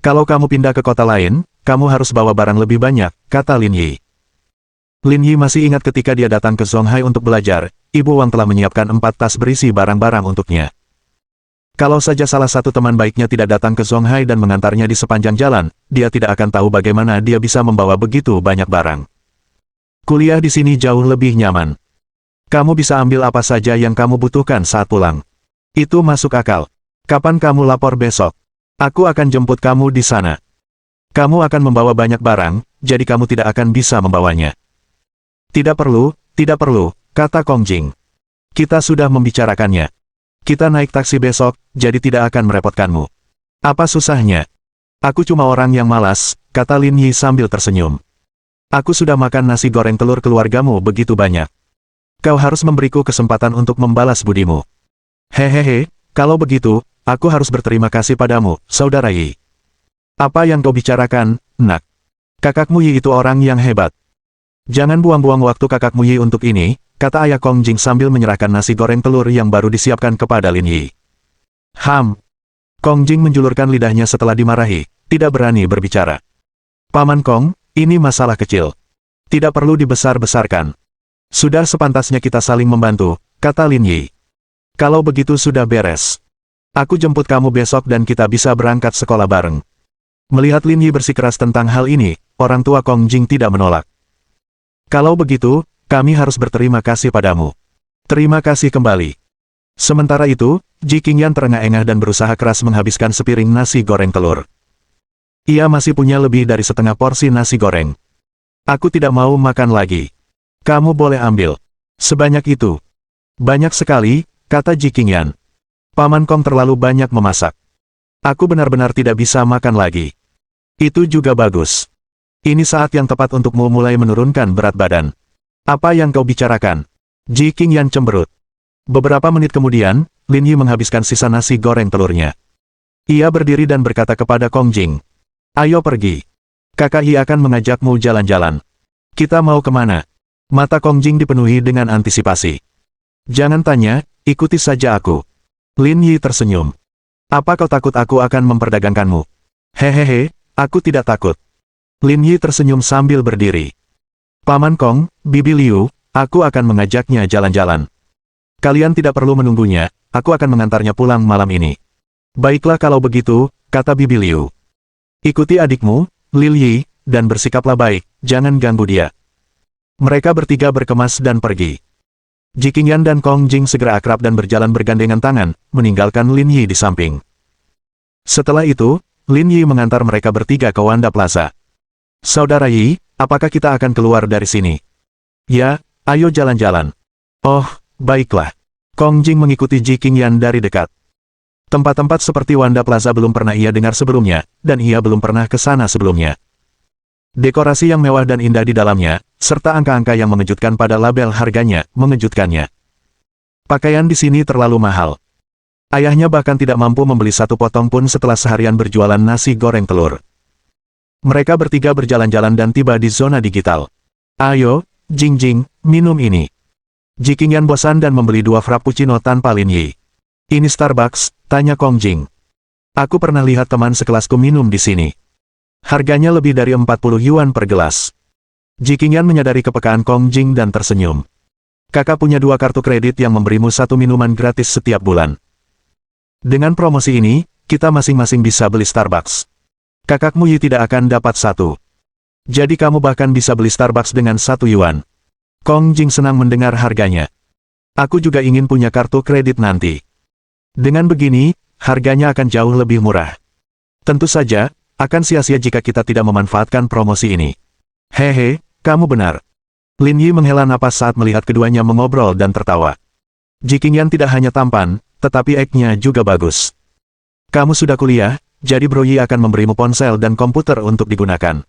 Kalau kamu pindah ke kota lain, kamu harus bawa barang lebih banyak, kata Lin Yi. Lin Yi masih ingat ketika dia datang ke Zonghai untuk belajar, Ibu Wang telah menyiapkan 4 tas berisi barang-barang untuknya. Kalau saja salah satu teman baiknya tidak datang ke Zonghai dan mengantarnya di sepanjang jalan, dia tidak akan tahu bagaimana dia bisa membawa begitu banyak barang. Kuliah di sini jauh lebih nyaman. Kamu bisa ambil apa saja yang kamu butuhkan saat pulang. Itu masuk akal. Kapan kamu lapor besok? Aku akan jemput kamu di sana. Kamu akan membawa banyak barang, jadi kamu tidak akan bisa membawanya. Tidak perlu, kata Kong Jing. Kita sudah membicarakannya. Kita naik taksi besok, jadi tidak akan merepotkanmu. Apa susahnya? Aku cuma orang yang malas, kata Lin Yi sambil tersenyum. Aku sudah makan nasi goreng telur keluargamu begitu banyak. Kau harus memberiku kesempatan untuk membalas budimu. Hehehe, kalau begitu, aku harus berterima kasih padamu, saudara Yi. Apa yang kau bicarakan, nak? Kakakmu Yi itu orang yang hebat. Jangan buang-buang waktu kakakmu Yi untuk ini, kata ayah Kong Jing sambil menyerahkan nasi goreng telur yang baru disiapkan kepada Lin Yi. Kong Jing menjulurkan lidahnya setelah dimarahi, tidak berani berbicara. Paman Kong, ini masalah kecil. Tidak perlu dibesar-besarkan. Sudah sepantasnya kita saling membantu, kata Lin Yi. Kalau begitu sudah beres. Aku jemput kamu besok dan kita bisa berangkat sekolah bareng. Melihat Lin Yi bersikeras tentang hal ini, orang tua Kong Jing tidak menolak. Kalau begitu, kami harus berterima kasih padamu. Terima kasih kembali. Sementara itu, Ji Qingyan terengah-engah dan berusaha keras menghabiskan sepiring nasi goreng telur. Ia masih punya lebih dari setengah porsi nasi goreng. Aku tidak mau makan lagi. Kamu boleh ambil. Sebanyak itu. Banyak sekali, kata Ji Qingyan. Paman Kong terlalu banyak memasak. Aku benar-benar tidak bisa makan lagi. Itu juga bagus. Ini saat yang tepat untukmu mulai menurunkan berat badan. Apa yang kau bicarakan? Ji Qingyan cemberut. Beberapa menit kemudian, Lin Yi menghabiskan sisa nasi goreng telurnya. Ia berdiri dan berkata kepada Kong Jing. Ayo pergi. Kakak Yi akan mengajakmu jalan-jalan. Kita mau kemana? Mata Kong Jing dipenuhi dengan antisipasi. Jangan tanya, ikuti saja aku. Lin Yi tersenyum. Apa kau takut aku akan memperdagangkanmu? Hehehe, aku tidak takut. Lin Yi tersenyum sambil berdiri. Paman Kong, Bibi Liu, aku akan mengajaknya jalan-jalan. Kalian tidak perlu menunggunya, aku akan mengantarnya pulang malam ini. Baiklah kalau begitu, kata Bibi Liu. Ikuti adikmu, Lil Yi, dan bersikaplah baik, jangan ganggu dia. Mereka bertiga berkemas dan pergi. Ji Qingyan dan Kong Jing segera akrab dan berjalan bergandengan tangan, meninggalkan Lin Yi di samping. Setelah itu, Lin Yi mengantar mereka bertiga ke Wanda Plaza. Saudara Yi, apakah kita akan keluar dari sini? Ya, ayo jalan-jalan. Oh, baiklah. Kong Jing mengikuti Ji Qingyan dari dekat. Tempat-tempat seperti Wanda Plaza belum pernah ia dengar sebelumnya, dan ia belum pernah ke sana sebelumnya. Dekorasi yang mewah dan indah di dalamnya, serta angka-angka yang mengejutkan pada label harganya, mengejutkannya. Pakaian di sini terlalu mahal. Ayahnya bahkan tidak mampu membeli satu potong pun setelah seharian berjualan nasi goreng telur. Mereka bertiga berjalan-jalan dan tiba di zona digital. Ayo, Jing Jing, minum ini. Ji Qingyan bosan dan membeli 2 frappuccino tanpa Lin Yi. Ini Starbucks, tanya Kong Jing. Aku pernah lihat teman sekelasku minum di sini. Harganya lebih dari 40 yuan per gelas. Ji Qingyan menyadari kepekaan Kong Jing dan tersenyum. Kakak punya 2 kartu kredit yang memberimu 1 minuman gratis setiap bulan. Dengan promosi ini, kita masing-masing bisa beli Starbucks. Kakakmu Yi tidak akan dapat 1. Jadi kamu bahkan bisa beli Starbucks dengan 1 yuan. Kong Jing senang mendengar harganya. Aku juga ingin punya kartu kredit nanti. Dengan begini, harganya akan jauh lebih murah. Tentu saja, akan sia-sia jika kita tidak memanfaatkan promosi ini. Hehe, kamu benar. Lin Yi menghela napas saat melihat keduanya mengobrol dan tertawa. Ji Qingyan tidak hanya tampan, tetapi ek-nya juga bagus. Kamu sudah kuliah, jadi Bro Yi akan memberimu ponsel dan komputer untuk digunakan.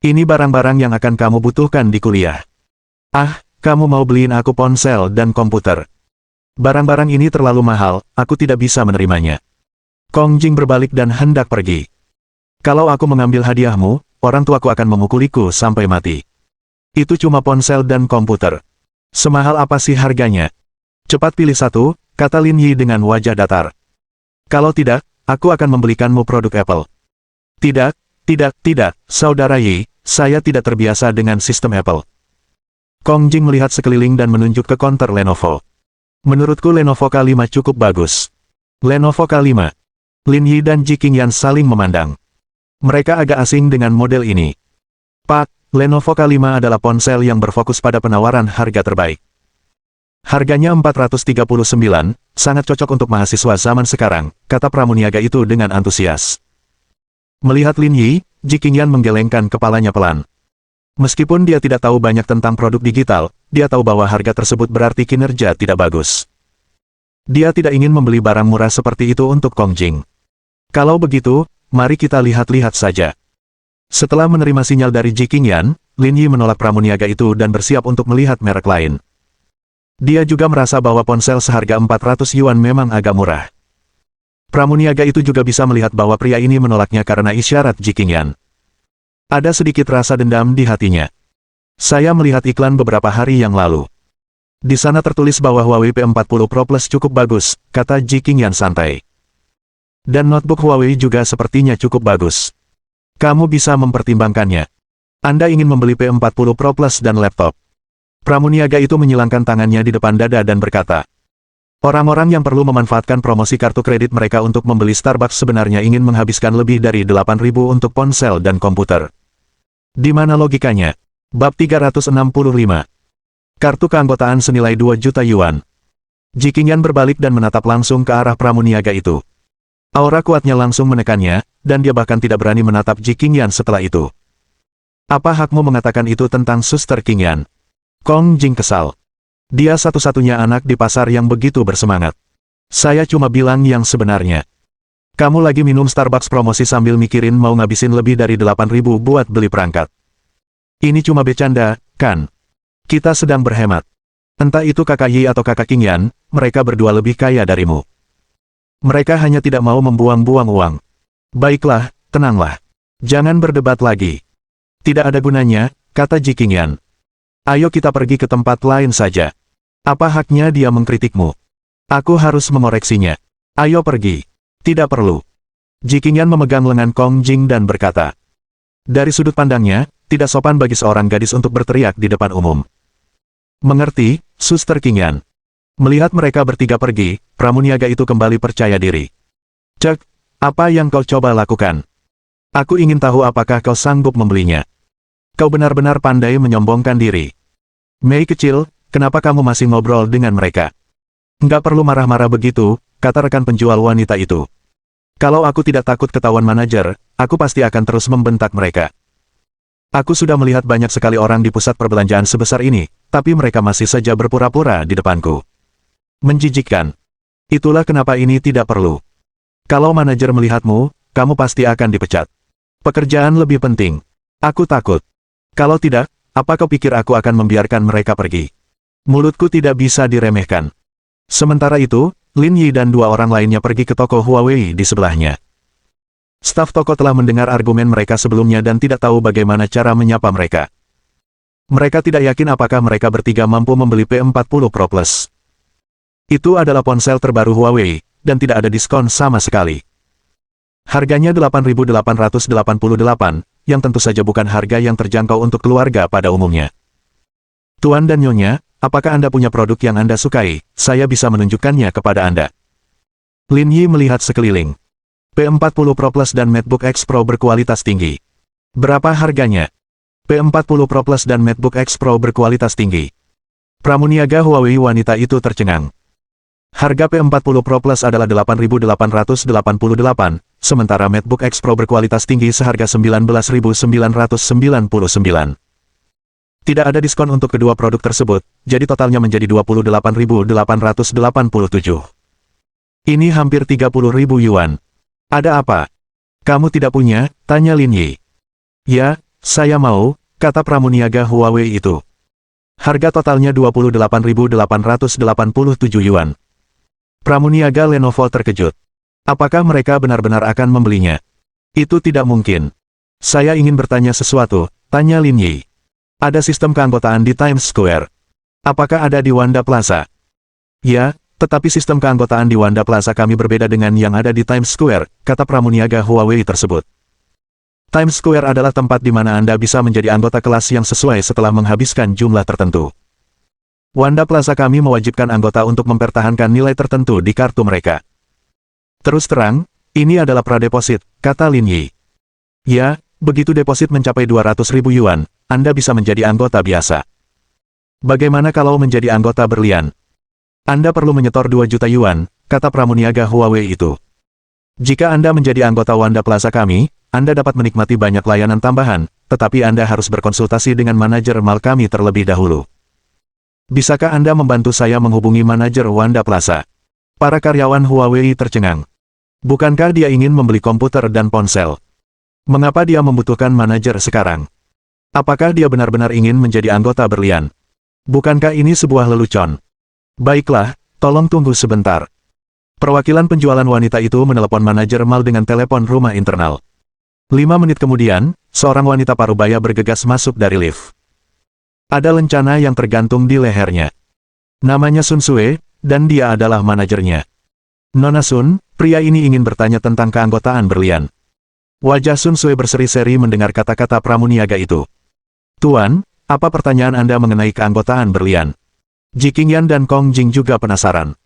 Ini barang-barang yang akan kamu butuhkan di kuliah. Ah, kamu mau beliin aku ponsel dan komputer. Barang-barang ini terlalu mahal, aku tidak bisa menerimanya. Kong Jing berbalik dan hendak pergi. Kalau aku mengambil hadiahmu, orang tuaku akan memukuliku sampai mati. Itu cuma ponsel dan komputer. Semahal apa sih harganya? Cepat pilih satu, kata Lin Yi dengan wajah datar. Kalau tidak, aku akan membelikanmu produk Apple. Tidak, saudara Yi, saya tidak terbiasa dengan sistem Apple. Kong Jing melihat sekeliling dan menunjuk ke konter Lenovo. Menurutku Lenovo K5 cukup bagus. Lenovo K5. Lin Yi dan Ji Qingyan saling memandang. Mereka agak asing dengan model ini. Pak, Lenovo K5 adalah ponsel yang berfokus pada penawaran harga terbaik. Harganya 439, sangat cocok untuk mahasiswa zaman sekarang, kata pramuniaga itu dengan antusias. Melihat Lin Yi, Ji Qingyan menggelengkan kepalanya pelan. Meskipun dia tidak tahu banyak tentang produk digital, dia tahu bahwa harga tersebut berarti kinerja tidak bagus. Dia tidak ingin membeli barang murah seperti itu untuk Kong Jing. Kalau begitu, mari kita lihat-lihat saja. Setelah menerima sinyal dari Ji Qingyan, Lin Yi menolak pramuniaga itu dan bersiap untuk melihat merek lain. Dia juga merasa bahwa ponsel seharga 400 yuan memang agak murah. Pramuniaga itu juga bisa melihat bahwa pria ini menolaknya karena isyarat Ji Qingyan. Ada sedikit rasa dendam di hatinya. Saya melihat iklan beberapa hari yang lalu. Di sana tertulis bahwa Huawei P40 Pro Plus cukup bagus, kata Ji Qingyan santai. Dan notebook Huawei juga sepertinya cukup bagus. Kamu bisa mempertimbangkannya. Anda ingin membeli P40 Pro Plus dan laptop. Pramuniaga itu menyilangkan tangannya di depan dada dan berkata, orang-orang yang perlu memanfaatkan promosi kartu kredit mereka untuk membeli Starbucks sebenarnya ingin menghabiskan lebih dari 8.000 untuk ponsel dan komputer. Di mana logikanya? Bab 365. Kartu keanggotaan senilai 2 juta yuan. Ji Qingyan berbalik dan menatap langsung ke arah pramuniaga itu. Aura kuatnya langsung menekannya, dan dia bahkan tidak berani menatap Ji Qingyan setelah itu. Apa hakmu mengatakan itu tentang Suster Qingyan? Kong Jing kesal. Dia satu-satunya anak di pasar yang begitu bersemangat. Saya cuma bilang yang sebenarnya. Kamu lagi minum Starbucks promosi sambil mikirin mau ngabisin lebih dari 8.000 buat beli perangkat. Ini cuma bercanda, kan? Kita sedang berhemat. Entah itu kakak Yi atau kakak Qingyan, mereka berdua lebih kaya darimu. Mereka hanya tidak mau membuang-buang uang. Baiklah, tenanglah. Jangan berdebat lagi. Tidak ada gunanya, kata Ji Qingyan. Ayo kita pergi ke tempat lain saja. Apa haknya dia mengkritikmu? Aku harus mengoreksinya. Ayo pergi. Tidak perlu. Ji Qingyan memegang lengan Kong Jing dan berkata. Dari sudut pandangnya, tidak sopan bagi seorang gadis untuk berteriak di depan umum. Mengerti, Suster Qingyan. Melihat mereka bertiga pergi, pramuniaga itu kembali percaya diri. Cek, apa yang kau coba lakukan? Aku ingin tahu apakah kau sanggup membelinya. Kau benar-benar pandai menyombongkan diri. Mei kecil, kenapa kamu masih ngobrol dengan mereka? Nggak perlu marah-marah begitu, kata rekan penjual wanita itu. Kalau aku tidak takut ketahuan manajer, aku pasti akan terus membentak mereka. Aku sudah melihat banyak sekali orang di pusat perbelanjaan sebesar ini, tapi mereka masih saja berpura-pura di depanku. Menjijikkan. Itulah kenapa ini tidak perlu. Kalau manajer melihatmu, kamu pasti akan dipecat. Pekerjaan lebih penting. Aku takut. Kalau tidak, apa kau pikir aku akan membiarkan mereka pergi? Mulutku tidak bisa diremehkan. Sementara itu, Lin Yi dan dua orang lainnya pergi ke toko Huawei di sebelahnya. Staf toko telah mendengar argumen mereka sebelumnya dan tidak tahu bagaimana cara menyapa mereka. Mereka tidak yakin apakah mereka bertiga mampu membeli P40 Pro Plus. Itu adalah ponsel terbaru Huawei, dan tidak ada diskon sama sekali. Harganya 8.888, yang tentu saja bukan harga yang terjangkau untuk keluarga pada umumnya. Tuan dan Nyonya, apakah Anda punya produk yang Anda sukai? Saya bisa menunjukkannya kepada Anda. Lin Yi melihat sekeliling. P40 Pro Plus dan MacBook X Pro berkualitas tinggi. Berapa harganya? P40 Pro Plus dan MacBook X Pro berkualitas tinggi. Pramuniaga Huawei wanita itu tercengang. Harga P40 Pro Plus adalah 8.888, sementara MacBook X Pro berkualitas tinggi seharga 19.999. Tidak ada diskon untuk kedua produk tersebut, jadi totalnya menjadi 28.887. Ini hampir 30.000 yuan. Ada apa? Kamu tidak punya? Tanya Lin Yi. Ya, saya mau, kata pramuniaga Huawei itu. Harga totalnya 28.887 yuan. Pramuniaga Lenovo terkejut. Apakah mereka benar-benar akan membelinya? Itu tidak mungkin. Saya ingin bertanya sesuatu, tanya Lin Yi. Ada sistem keanggotaan di Times Square. Apakah ada di Wanda Plaza? Ya, tetapi sistem keanggotaan di Wanda Plaza kami berbeda dengan yang ada di Times Square, kata pramuniaga Huawei tersebut. Times Square adalah tempat di mana Anda bisa menjadi anggota kelas yang sesuai setelah menghabiskan jumlah tertentu. Wanda Plaza kami mewajibkan anggota untuk mempertahankan nilai tertentu di kartu mereka. Terus terang, ini adalah pradeposit, kata Lin Yi. Ya, begitu deposit mencapai 200.000 yuan, Anda bisa menjadi anggota biasa. Bagaimana kalau menjadi anggota berlian? Anda perlu menyetor 2 juta yuan, kata pramuniaga Huawei itu. Jika Anda menjadi anggota Wanda Plaza kami, Anda dapat menikmati banyak layanan tambahan, tetapi Anda harus berkonsultasi dengan manajer mal kami terlebih dahulu. Bisakah Anda membantu saya menghubungi manajer Wanda Plaza? Para karyawan Huawei tercengang. Bukankah dia ingin membeli komputer dan ponsel? Mengapa dia membutuhkan manajer sekarang? Apakah dia benar-benar ingin menjadi anggota berlian? Bukankah ini sebuah lelucon? Baiklah, tolong tunggu sebentar. Perwakilan penjualan wanita itu menelepon manajer mal dengan telepon rumah internal. 5 menit kemudian, seorang wanita parubaya bergegas masuk dari lift. Ada lencana yang tergantung di lehernya. Namanya Sun Sue, dan dia adalah manajernya. Nona Sun, pria ini ingin bertanya tentang keanggotaan berlian. Wajah Sun Sue berseri-seri mendengar kata-kata pramuniaga itu. Tuan, apa pertanyaan Anda mengenai keanggotaan berlian? Ji Qingyan dan Kong Jing juga penasaran.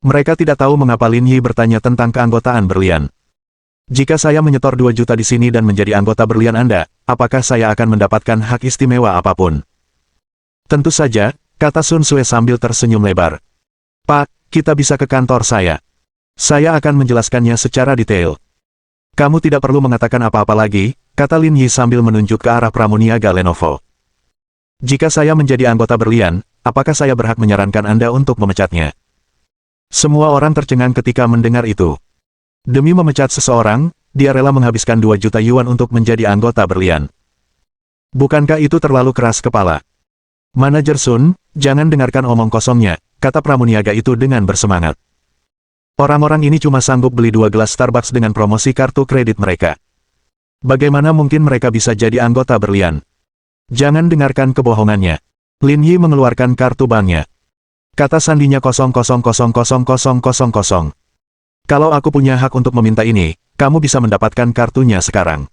Mereka tidak tahu mengapa Lin Yi bertanya tentang keanggotaan berlian. Jika saya menyetor 2 juta di sini dan menjadi anggota berlian Anda, apakah saya akan mendapatkan hak istimewa apapun? Tentu saja, kata Sun Sue sambil tersenyum lebar. Pak, kita bisa ke kantor saya. Saya akan menjelaskannya secara detail. Kamu tidak perlu mengatakan apa-apa lagi, kata Lin Yi sambil menunjuk ke arah pramuniaga Lenovo. Jika saya menjadi anggota berlian, apakah saya berhak menyarankan Anda untuk memecatnya? Semua orang tercengang ketika mendengar itu. Demi memecat seseorang, dia rela menghabiskan 2 juta yuan untuk menjadi anggota berlian. Bukankah itu terlalu keras kepala? Manajer Sun, jangan dengarkan omong kosongnya, kata pramuniaga itu dengan bersemangat. Orang-orang ini cuma sanggup beli 2 gelas Starbucks dengan promosi kartu kredit mereka. Bagaimana mungkin mereka bisa jadi anggota berlian? Jangan dengarkan kebohongannya. Lin Yi mengeluarkan kartu banknya. Kata sandinya 000000. Kalau aku punya hak untuk meminta ini, kamu bisa mendapatkan kartunya sekarang.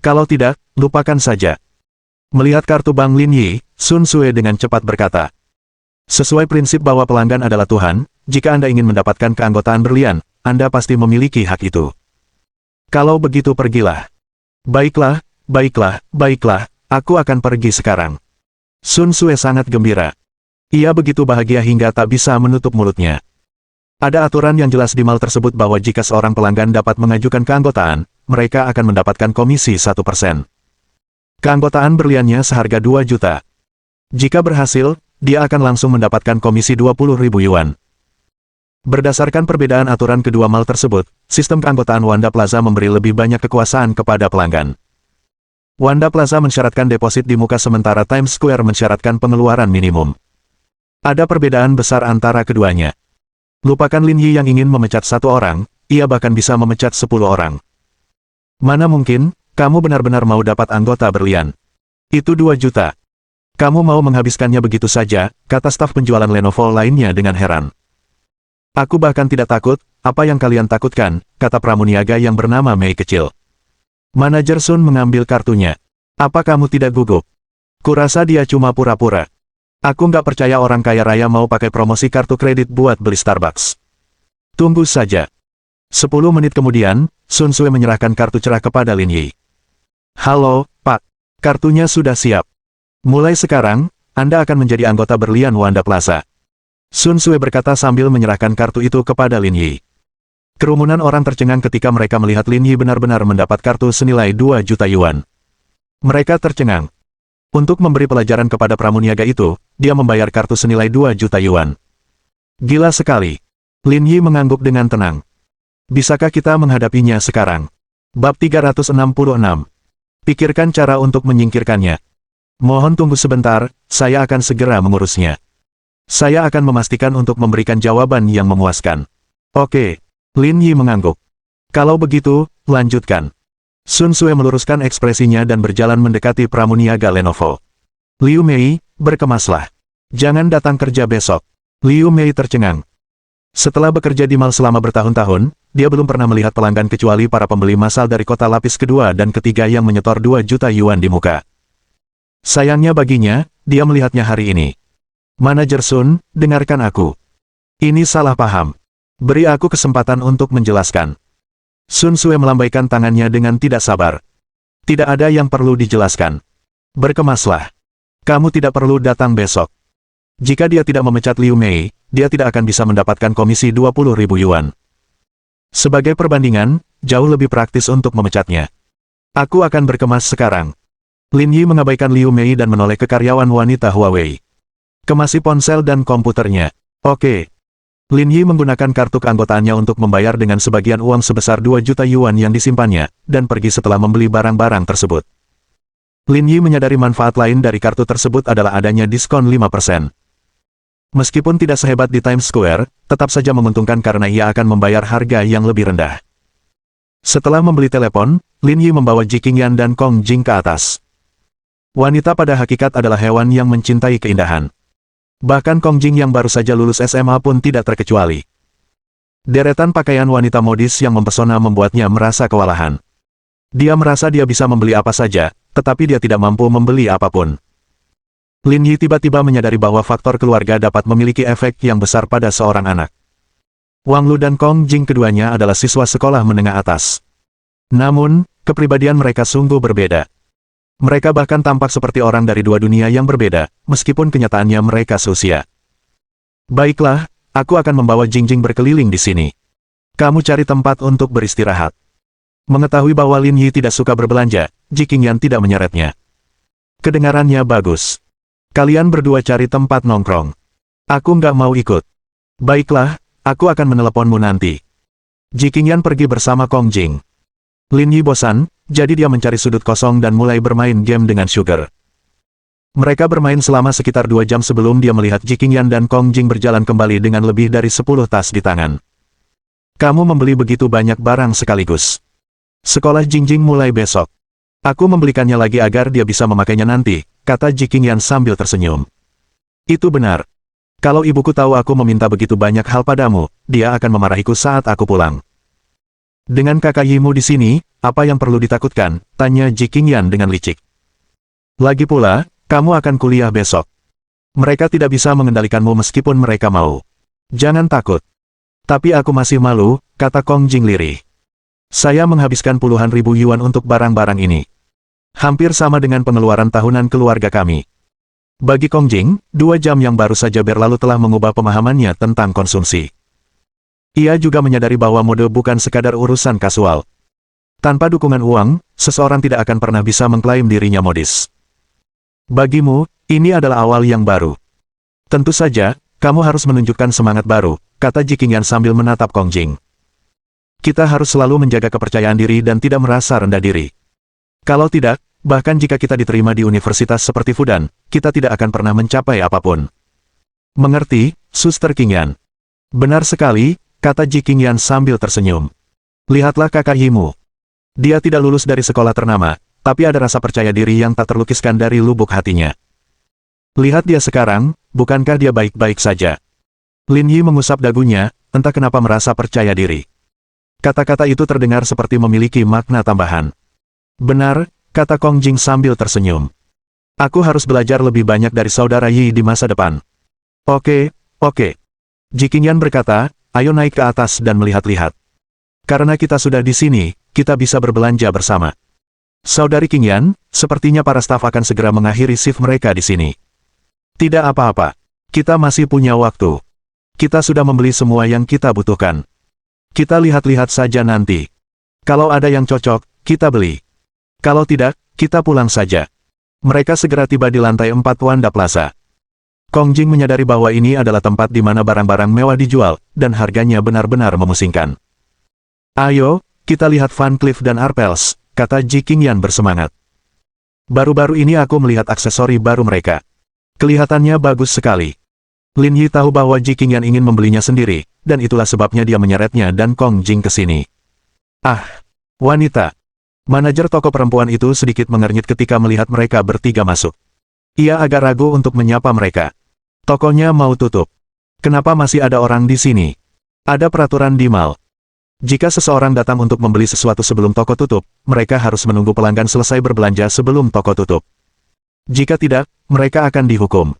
Kalau tidak, lupakan saja. Melihat kartu bank Lin Yi, Sun Sue dengan cepat berkata. Sesuai prinsip bahwa pelanggan adalah Tuhan, jika Anda ingin mendapatkan keanggotaan berlian, Anda pasti memiliki hak itu. Kalau begitu pergilah. Baiklah, baiklah, aku akan pergi sekarang. Sun Sue sangat gembira. Ia begitu bahagia hingga tak bisa menutup mulutnya. Ada aturan yang jelas di mall tersebut bahwa jika seorang pelanggan dapat mengajukan keanggotaan, mereka akan mendapatkan komisi 1%. Keanggotaan berliannya seharga 2 juta. Jika berhasil, dia akan langsung mendapatkan komisi 20.000 yuan. Berdasarkan perbedaan aturan kedua mall tersebut, sistem keanggotaan Wanda Plaza memberi lebih banyak kekuasaan kepada pelanggan. Wanda Plaza mensyaratkan deposit di muka sementara Times Square mensyaratkan pengeluaran minimum. Ada perbedaan besar antara keduanya. Lupakan Lin Yi yang ingin memecat 1 orang, ia bahkan bisa memecat 10 orang. Mana mungkin, kamu benar-benar mau dapat anggota berlian. Itu 2 juta. Kamu mau menghabiskannya begitu saja, kata staf penjualan Lenovo lainnya dengan heran. Aku bahkan tidak takut, apa yang kalian takutkan, kata pramuniaga yang bernama Mei kecil. Manajer Sun mengambil kartunya. Apa kamu tidak gugup? Kurasa dia cuma pura-pura. Aku nggak percaya orang kaya raya mau pakai promosi kartu kredit buat beli Starbucks. Tunggu saja. 10 menit kemudian, Sun Sue menyerahkan kartu cerah kepada Lin Yi. Halo, Pak. Kartunya sudah siap. Mulai sekarang, Anda akan menjadi anggota berlian Wanda Plaza. Sun Sue berkata sambil menyerahkan kartu itu kepada Lin Yi. Kerumunan orang tercengang ketika mereka melihat Lin Yi benar-benar mendapat kartu senilai 2 juta yuan. Mereka tercengang. Untuk memberi pelajaran kepada pramuniaga itu, dia membayar kartu senilai 2 juta yuan. Gila sekali. Lin Yi mengangguk dengan tenang. Bisakah kita menghadapinya sekarang? Bab 366. Pikirkan cara untuk menyingkirkannya. Mohon tunggu sebentar, saya akan segera mengurusnya. Saya akan memastikan untuk memberikan jawaban yang memuaskan. Oke. Lin Yi mengangguk. Kalau begitu, lanjutkan. Sun Sue meluruskan ekspresinya dan berjalan mendekati pramuniaga Lenovo. Liu Mei, berkemaslah. Jangan datang kerja besok. Liu Mei tercengang. Setelah bekerja di mall selama bertahun-tahun, dia belum pernah melihat pelanggan kecuali para pembeli massal dari kota lapis kedua dan ketiga yang menyetor 2 juta yuan di muka. Sayangnya baginya, dia melihatnya hari ini. Manajer Sun, dengarkan aku. Ini salah paham. Beri aku kesempatan untuk menjelaskan. Sun Sue melambaikan tangannya dengan tidak sabar. Tidak ada yang perlu dijelaskan. Berkemaslah. Kamu tidak perlu datang besok. Jika dia tidak memecat Liu Mei, dia tidak akan bisa mendapatkan komisi 20.000 yuan. Sebagai perbandingan, jauh lebih praktis untuk memecatnya. Aku akan berkemas sekarang. Lin Yi mengabaikan Liu Mei dan menoleh ke karyawan wanita Huawei. Kemasi ponsel dan komputernya. Oke. Lin Yi menggunakan kartu keanggotaannya untuk membayar dengan sebagian uang sebesar 2 juta yuan yang disimpannya, dan pergi setelah membeli barang-barang tersebut. Lin Yi menyadari manfaat lain dari kartu tersebut adalah adanya diskon 5%. Meskipun tidak sehebat di Times Square, tetap saja menguntungkan karena ia akan membayar harga yang lebih rendah. Setelah membeli telepon, Lin Yi membawa Ji Qingyan dan Kong Jing ke atas. Wanita pada hakikat adalah hewan yang mencintai keindahan. Bahkan Kong Jing yang baru saja lulus SMA pun tidak terkecuali. Deretan pakaian wanita modis yang mempesona membuatnya merasa kewalahan. Dia merasa dia bisa membeli apa saja, tetapi dia tidak mampu membeli apapun. Lin Yi tiba-tiba menyadari bahwa faktor keluarga dapat memiliki efek yang besar pada seorang anak. Wang Lu dan Kong Jing keduanya adalah siswa sekolah menengah atas. Namun, kepribadian mereka sungguh berbeda. Mereka bahkan tampak seperti orang dari dua dunia yang berbeda, meskipun kenyataannya mereka seusia. Baiklah, aku akan membawa Jingjing berkeliling di sini. Kamu cari tempat untuk beristirahat. Mengetahui bahwa Lin Yi tidak suka berbelanja, Ji Qingyan tidak menyeretnya. Kedengarannya bagus. Kalian berdua cari tempat nongkrong. Aku nggak mau ikut. Baiklah, aku akan meneleponmu nanti. Ji Qingyan pergi bersama Kong Jing. Lin Yi bosan, jadi dia mencari sudut kosong dan mulai bermain game dengan Sugar. Mereka bermain selama sekitar 2 jam sebelum dia melihat Ji Qingyan dan Kong Jing berjalan kembali dengan lebih dari 10 tas di tangan. Kamu membeli begitu banyak barang sekaligus. Sekolah Jingjing mulai besok. Aku membelikannya lagi agar dia bisa memakainya nanti, kata Ji Qingyan sambil tersenyum. Itu benar. Kalau ibuku tahu aku meminta begitu banyak hal padamu, dia akan memarahiku saat aku pulang. Dengan kakak Yimu di sini, apa yang perlu ditakutkan? Tanya Ji Qingyan dengan licik. Lagi pula, kamu akan kuliah besok. Mereka tidak bisa mengendalikanmu meskipun mereka mau. Jangan takut. Tapi aku masih malu, kata Kong Jing lirih. Saya menghabiskan puluhan ribu yuan untuk barang-barang ini. Hampir sama dengan pengeluaran tahunan keluarga kami. Bagi Kong Jing, 2 jam yang baru saja berlalu telah mengubah pemahamannya tentang konsumsi. Ia juga menyadari bahwa mode bukan sekadar urusan kasual. Tanpa dukungan uang, seseorang tidak akan pernah bisa mengklaim dirinya modis. Bagimu, ini adalah awal yang baru. Tentu saja, kamu harus menunjukkan semangat baru, kata Ji Qingyan sambil menatap Kong Jing. Kita harus selalu menjaga kepercayaan diri dan tidak merasa rendah diri. Kalau tidak, bahkan jika kita diterima di universitas seperti Fudan, kita tidak akan pernah mencapai apapun. Mengerti, Suster Qingyan? Benar sekali, kata Ji Qingyan sambil tersenyum. Lihatlah kakak Yimu. Dia tidak lulus dari sekolah ternama, tapi ada rasa percaya diri yang tak terlukiskan dari lubuk hatinya. Lihat dia sekarang, bukankah dia baik-baik saja? Lin Yi mengusap dagunya, entah kenapa merasa percaya diri. Kata-kata itu terdengar seperti memiliki makna tambahan. Benar, kata Kong Jing sambil tersenyum. Aku harus belajar lebih banyak dari saudara Yi di masa depan. Oke. Ji Qingyan berkata, ayo naik ke atas dan melihat-lihat. Karena kita sudah di sini, kita bisa berbelanja bersama. Saudari Qingyan, sepertinya para staf akan segera mengakhiri shift mereka di sini. Tidak apa-apa. Kita masih punya waktu. Kita sudah membeli semua yang kita butuhkan. Kita lihat-lihat saja nanti. Kalau ada yang cocok, kita beli. Kalau tidak, kita pulang saja. Mereka segera tiba di lantai 4 Wanda Plaza. Kong Jing menyadari bahwa ini adalah tempat di mana barang-barang mewah dijual, dan harganya benar-benar memusingkan. Ayo, kita lihat Van Cleef dan Arpels, kata Ji Qingyan bersemangat. Baru-baru ini aku melihat aksesori baru mereka. Kelihatannya bagus sekali. Lin Yi tahu bahwa Ji Qingyan ingin membelinya sendiri, dan itulah sebabnya dia menyeretnya dan Kong Jing ke sini. Ah, wanita. Manajer toko perempuan itu sedikit mengernyit ketika melihat mereka bertiga masuk. Ia agak ragu untuk menyapa mereka. Tokonya mau tutup. Kenapa masih ada orang di sini? Ada peraturan di mall. Jika seseorang datang untuk membeli sesuatu sebelum toko tutup, mereka harus menunggu pelanggan selesai berbelanja sebelum toko tutup. Jika tidak, mereka akan dihukum.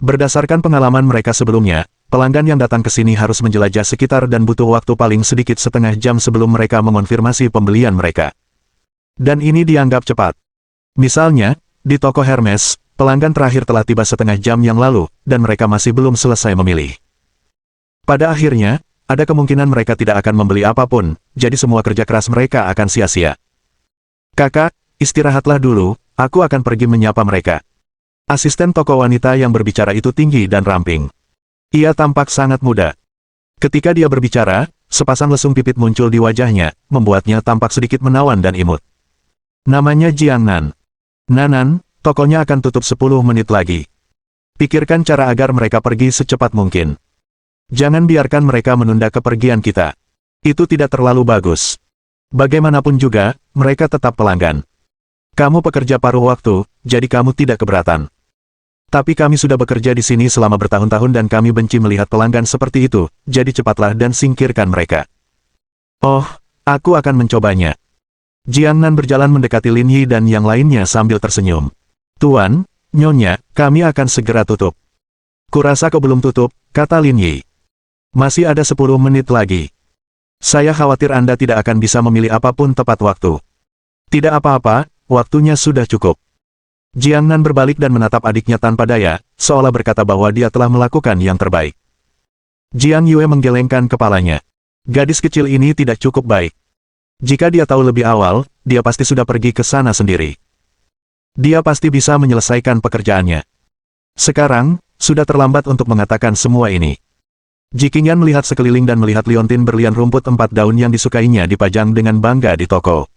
Berdasarkan pengalaman mereka sebelumnya, pelanggan yang datang ke sini harus menjelajah sekitar dan butuh waktu paling sedikit setengah jam sebelum mereka mengonfirmasi pembelian mereka. Dan ini dianggap cepat. Misalnya, di toko Hermes, pelanggan terakhir telah tiba setengah jam yang lalu, dan mereka masih belum selesai memilih. Pada akhirnya, ada kemungkinan mereka tidak akan membeli apapun, jadi semua kerja keras mereka akan sia-sia. Kakak, istirahatlah dulu, aku akan pergi menyapa mereka. Asisten toko wanita yang berbicara itu tinggi dan ramping. Ia tampak sangat muda. Ketika dia berbicara, sepasang lesung pipit muncul di wajahnya, membuatnya tampak sedikit menawan dan imut. Namanya Jiang Nan. Nanan, tokonya akan tutup 10 menit lagi. Pikirkan cara agar mereka pergi secepat mungkin. Jangan biarkan mereka menunda kepergian kita. Itu tidak terlalu bagus. Bagaimanapun juga, mereka tetap pelanggan. Kamu pekerja paruh waktu, jadi kamu tidak keberatan. Tapi kami sudah bekerja di sini selama bertahun-tahun dan kami benci melihat pelanggan seperti itu, jadi cepatlah dan singkirkan mereka. Oh, aku akan mencobanya. Jiang Nan berjalan mendekati Lin Yi dan yang lainnya sambil tersenyum. Tuan, Nyonya, kami akan segera tutup. Kurasa kau belum tutup, kata Lin Yi. Masih ada 10 menit lagi. Saya khawatir Anda tidak akan bisa memilih apapun tepat waktu. Tidak apa-apa, waktunya sudah cukup. Jiang Nan berbalik dan menatap adiknya tanpa daya, seolah berkata bahwa dia telah melakukan yang terbaik. Jiang Yue menggelengkan kepalanya. Gadis kecil ini tidak cukup baik. Jika dia tahu lebih awal, dia pasti sudah pergi ke sana sendiri. Dia pasti bisa menyelesaikan pekerjaannya. Sekarang, sudah terlambat untuk mengatakan semua ini. Ji Qingyan melihat sekeliling dan melihat liontin berlian rumput 4 daun yang disukainya dipajang dengan bangga di toko.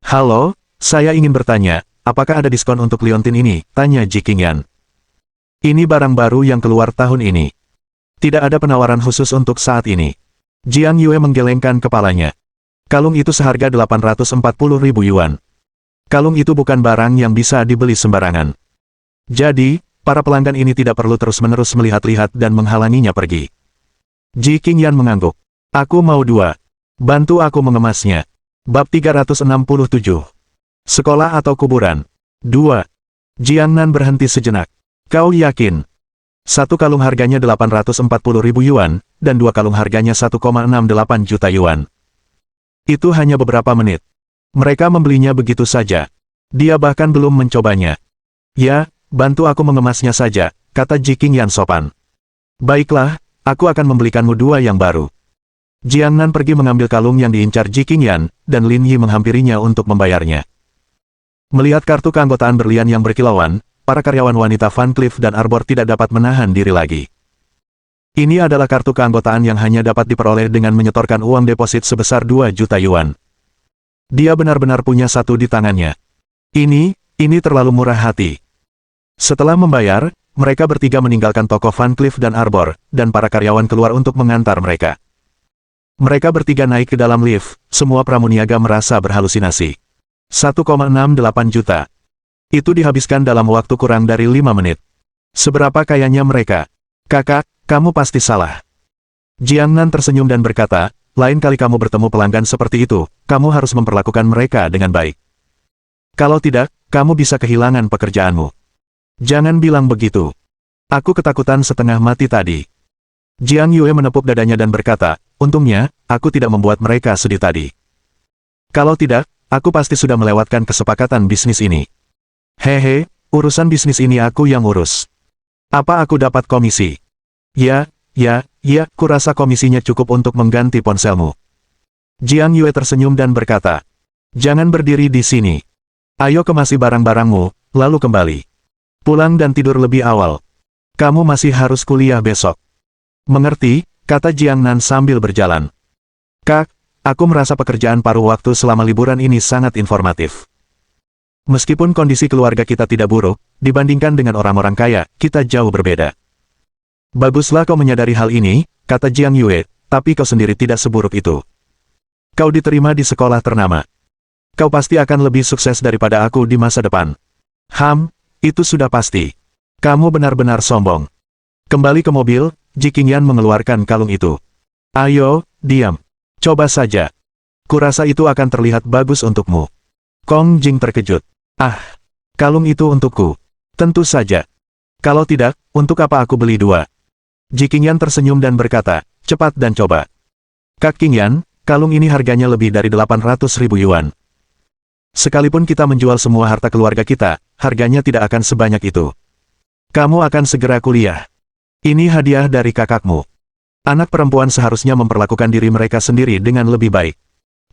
Halo, saya ingin bertanya, apakah ada diskon untuk liontin ini? Tanya Ji Qingyan. Ini barang baru yang keluar tahun ini. Tidak ada penawaran khusus untuk saat ini. Jiang Yue menggelengkan kepalanya. Kalung itu seharga 840.000 yuan. Kalung itu bukan barang yang bisa dibeli sembarangan. Jadi, para pelanggan ini tidak perlu terus-menerus melihat-lihat dan menghalanginya pergi. Ji Qingyan mengangguk. Aku mau 2. Bantu aku mengemasnya. Bab 367. Sekolah atau kuburan? 2. Jiang Nan berhenti sejenak. Kau yakin? 1 kalung harganya 840.000 yuan, dan 2 kalung harganya 1,68 juta yuan. Itu hanya beberapa menit. Mereka membelinya begitu saja. Dia bahkan belum mencobanya. Ya, bantu aku mengemasnya saja, kata Ji Qingyan sopan. Baiklah, aku akan membelikanmu 2 yang baru. Jiang Nan pergi mengambil kalung yang diincar Ji Qingyan, dan Lin Yi menghampirinya untuk membayarnya. Melihat kartu keanggotaan berlian yang berkilauan, para karyawan wanita Van Cleef dan Arbor tidak dapat menahan diri lagi. Ini adalah kartu keanggotaan yang hanya dapat diperoleh dengan menyetorkan uang deposit sebesar 2 juta yuan. Dia benar-benar punya satu di tangannya. Ini terlalu murah hati. Setelah membayar, mereka bertiga meninggalkan toko Van Cleef dan Arbor, dan para karyawan keluar untuk mengantar mereka. Mereka bertiga naik ke dalam lift, semua pramuniaga merasa berhalusinasi. 1,68 juta. Itu dihabiskan dalam waktu kurang dari 5 menit. Seberapa kayanya mereka? Kakak, kamu pasti salah. Jiang Nan tersenyum dan berkata, lain kali kamu bertemu pelanggan seperti itu, kamu harus memperlakukan mereka dengan baik. Kalau tidak, kamu bisa kehilangan pekerjaanmu. Jangan bilang begitu. Aku ketakutan setengah mati tadi. Jiang Yue menepuk dadanya dan berkata, untungnya, aku tidak membuat mereka sedih tadi. Kalau tidak, aku pasti sudah melewatkan kesepakatan bisnis ini. Hehe, urusan bisnis ini aku yang urus. Apa aku dapat komisi? Ya, kurasa komisinya cukup untuk mengganti ponselmu. Jiang Yue tersenyum dan berkata, jangan berdiri di sini. Ayo kemasi barang-barangmu, lalu kembali. Pulang dan tidur lebih awal. Kamu masih harus kuliah besok. Mengerti, kata Jiang Nan sambil berjalan. Kak, aku merasa pekerjaan paruh waktu selama liburan ini sangat informatif. Meskipun kondisi keluarga kita tidak buruk, dibandingkan dengan orang-orang kaya, kita jauh berbeda. Baguslah kau menyadari hal ini, kata Jiang Yue, tapi kau sendiri tidak seburuk itu. Kau diterima di sekolah ternama. Kau pasti akan lebih sukses daripada aku di masa depan. Itu sudah pasti. Kamu benar-benar sombong. Kembali ke mobil, Ji Qingyan mengeluarkan kalung itu. Ayo, diam. Coba saja. Kurasa itu akan terlihat bagus untukmu. Kong Jing terkejut. Kalung itu untukku. Tentu saja. Kalau tidak, untuk apa aku beli 2? Ji Qingyan tersenyum dan berkata, cepat dan coba. Kak Qingyan, kalung ini harganya lebih dari 800.000 yuan. Sekalipun kita menjual semua harta keluarga kita, harganya tidak akan sebanyak itu. Kamu akan segera kuliah. Ini hadiah dari kakakmu. Anak perempuan seharusnya memperlakukan diri mereka sendiri dengan lebih baik.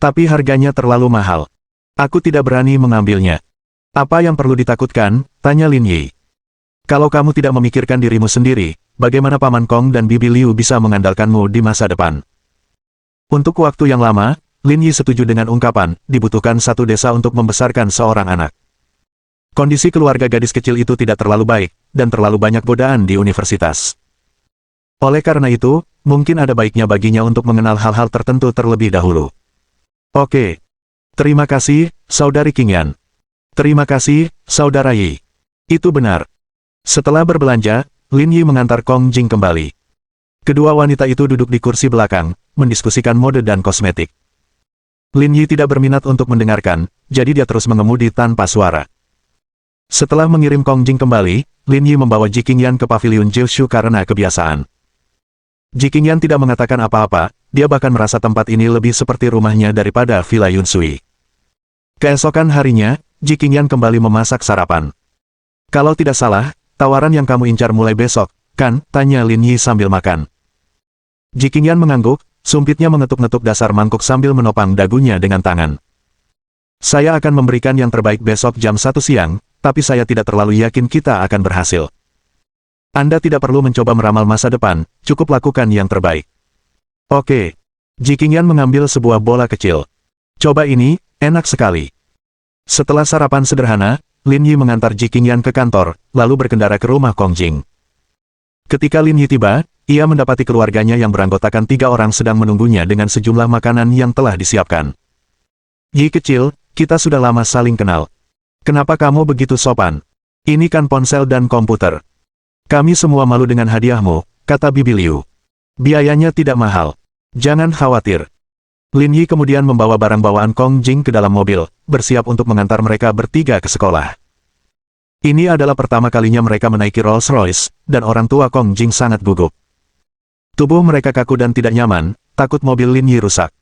Tapi harganya terlalu mahal. Aku tidak berani mengambilnya. Apa yang perlu ditakutkan? Tanya Lin Yi. Kalau kamu tidak memikirkan dirimu sendiri, bagaimana Paman Kong dan Bibi Liu bisa mengandalkanmu di masa depan? Untuk waktu yang lama, Lin Yi setuju dengan ungkapan, dibutuhkan satu desa untuk membesarkan seorang anak. Kondisi keluarga gadis kecil itu tidak terlalu baik, dan terlalu banyak godaan di universitas. Oleh karena itu, mungkin ada baiknya baginya untuk mengenal hal-hal tertentu terlebih dahulu. Oke. Terima kasih, Saudari Qingyan. Terima kasih, Saudara Yi. Itu benar. Setelah berbelanja, Lin Yi mengantar Kong Jing kembali. Kedua wanita itu duduk di kursi belakang, mendiskusikan mode dan kosmetik. Lin Yi tidak berminat untuk mendengarkan, jadi dia terus mengemudi tanpa suara. Setelah mengirim Kong Jing kembali, Lin Yi membawa Ji Qingyan ke pavilion Jiushu karena kebiasaan. Ji Qingyan tidak mengatakan apa-apa, dia bahkan merasa tempat ini lebih seperti rumahnya daripada Villa Yunsui. Keesokan harinya, Ji Qingyan kembali memasak sarapan. Kalau tidak salah, tawaran yang kamu incar mulai besok, kan? Tanya Lin Yi sambil makan. Ji Qingyan mengangguk, sumpitnya mengetuk-ngetuk dasar mangkuk sambil menopang dagunya dengan tangan. Saya akan memberikan yang terbaik besok jam 1 siang, tapi saya tidak terlalu yakin kita akan berhasil. Anda tidak perlu mencoba meramal masa depan, cukup lakukan yang terbaik. Oke. Ji Qingyan mengambil sebuah bola kecil. Coba ini, enak sekali. Setelah sarapan sederhana, Lin Yi mengantar Ji Qingyan ke kantor, lalu berkendara ke rumah Kong Jing. Ketika Lin Yi tiba, ia mendapati keluarganya yang beranggotakan 3 orang sedang menunggunya dengan sejumlah makanan yang telah disiapkan. Yi kecil, kita sudah lama saling kenal. Kenapa kamu begitu sopan? Ini kan ponsel dan komputer. Kami semua malu dengan hadiahmu, kata Bibi Liu. Biayanya tidak mahal. Jangan khawatir. Lin Yi kemudian membawa barang bawaan Kong Jing ke dalam mobil, bersiap untuk mengantar mereka bertiga ke sekolah. Ini adalah pertama kalinya mereka menaiki Rolls-Royce, dan orang tua Kong Jing sangat gugup. Tubuh mereka kaku dan tidak nyaman, takut mobil Lin Yi rusak.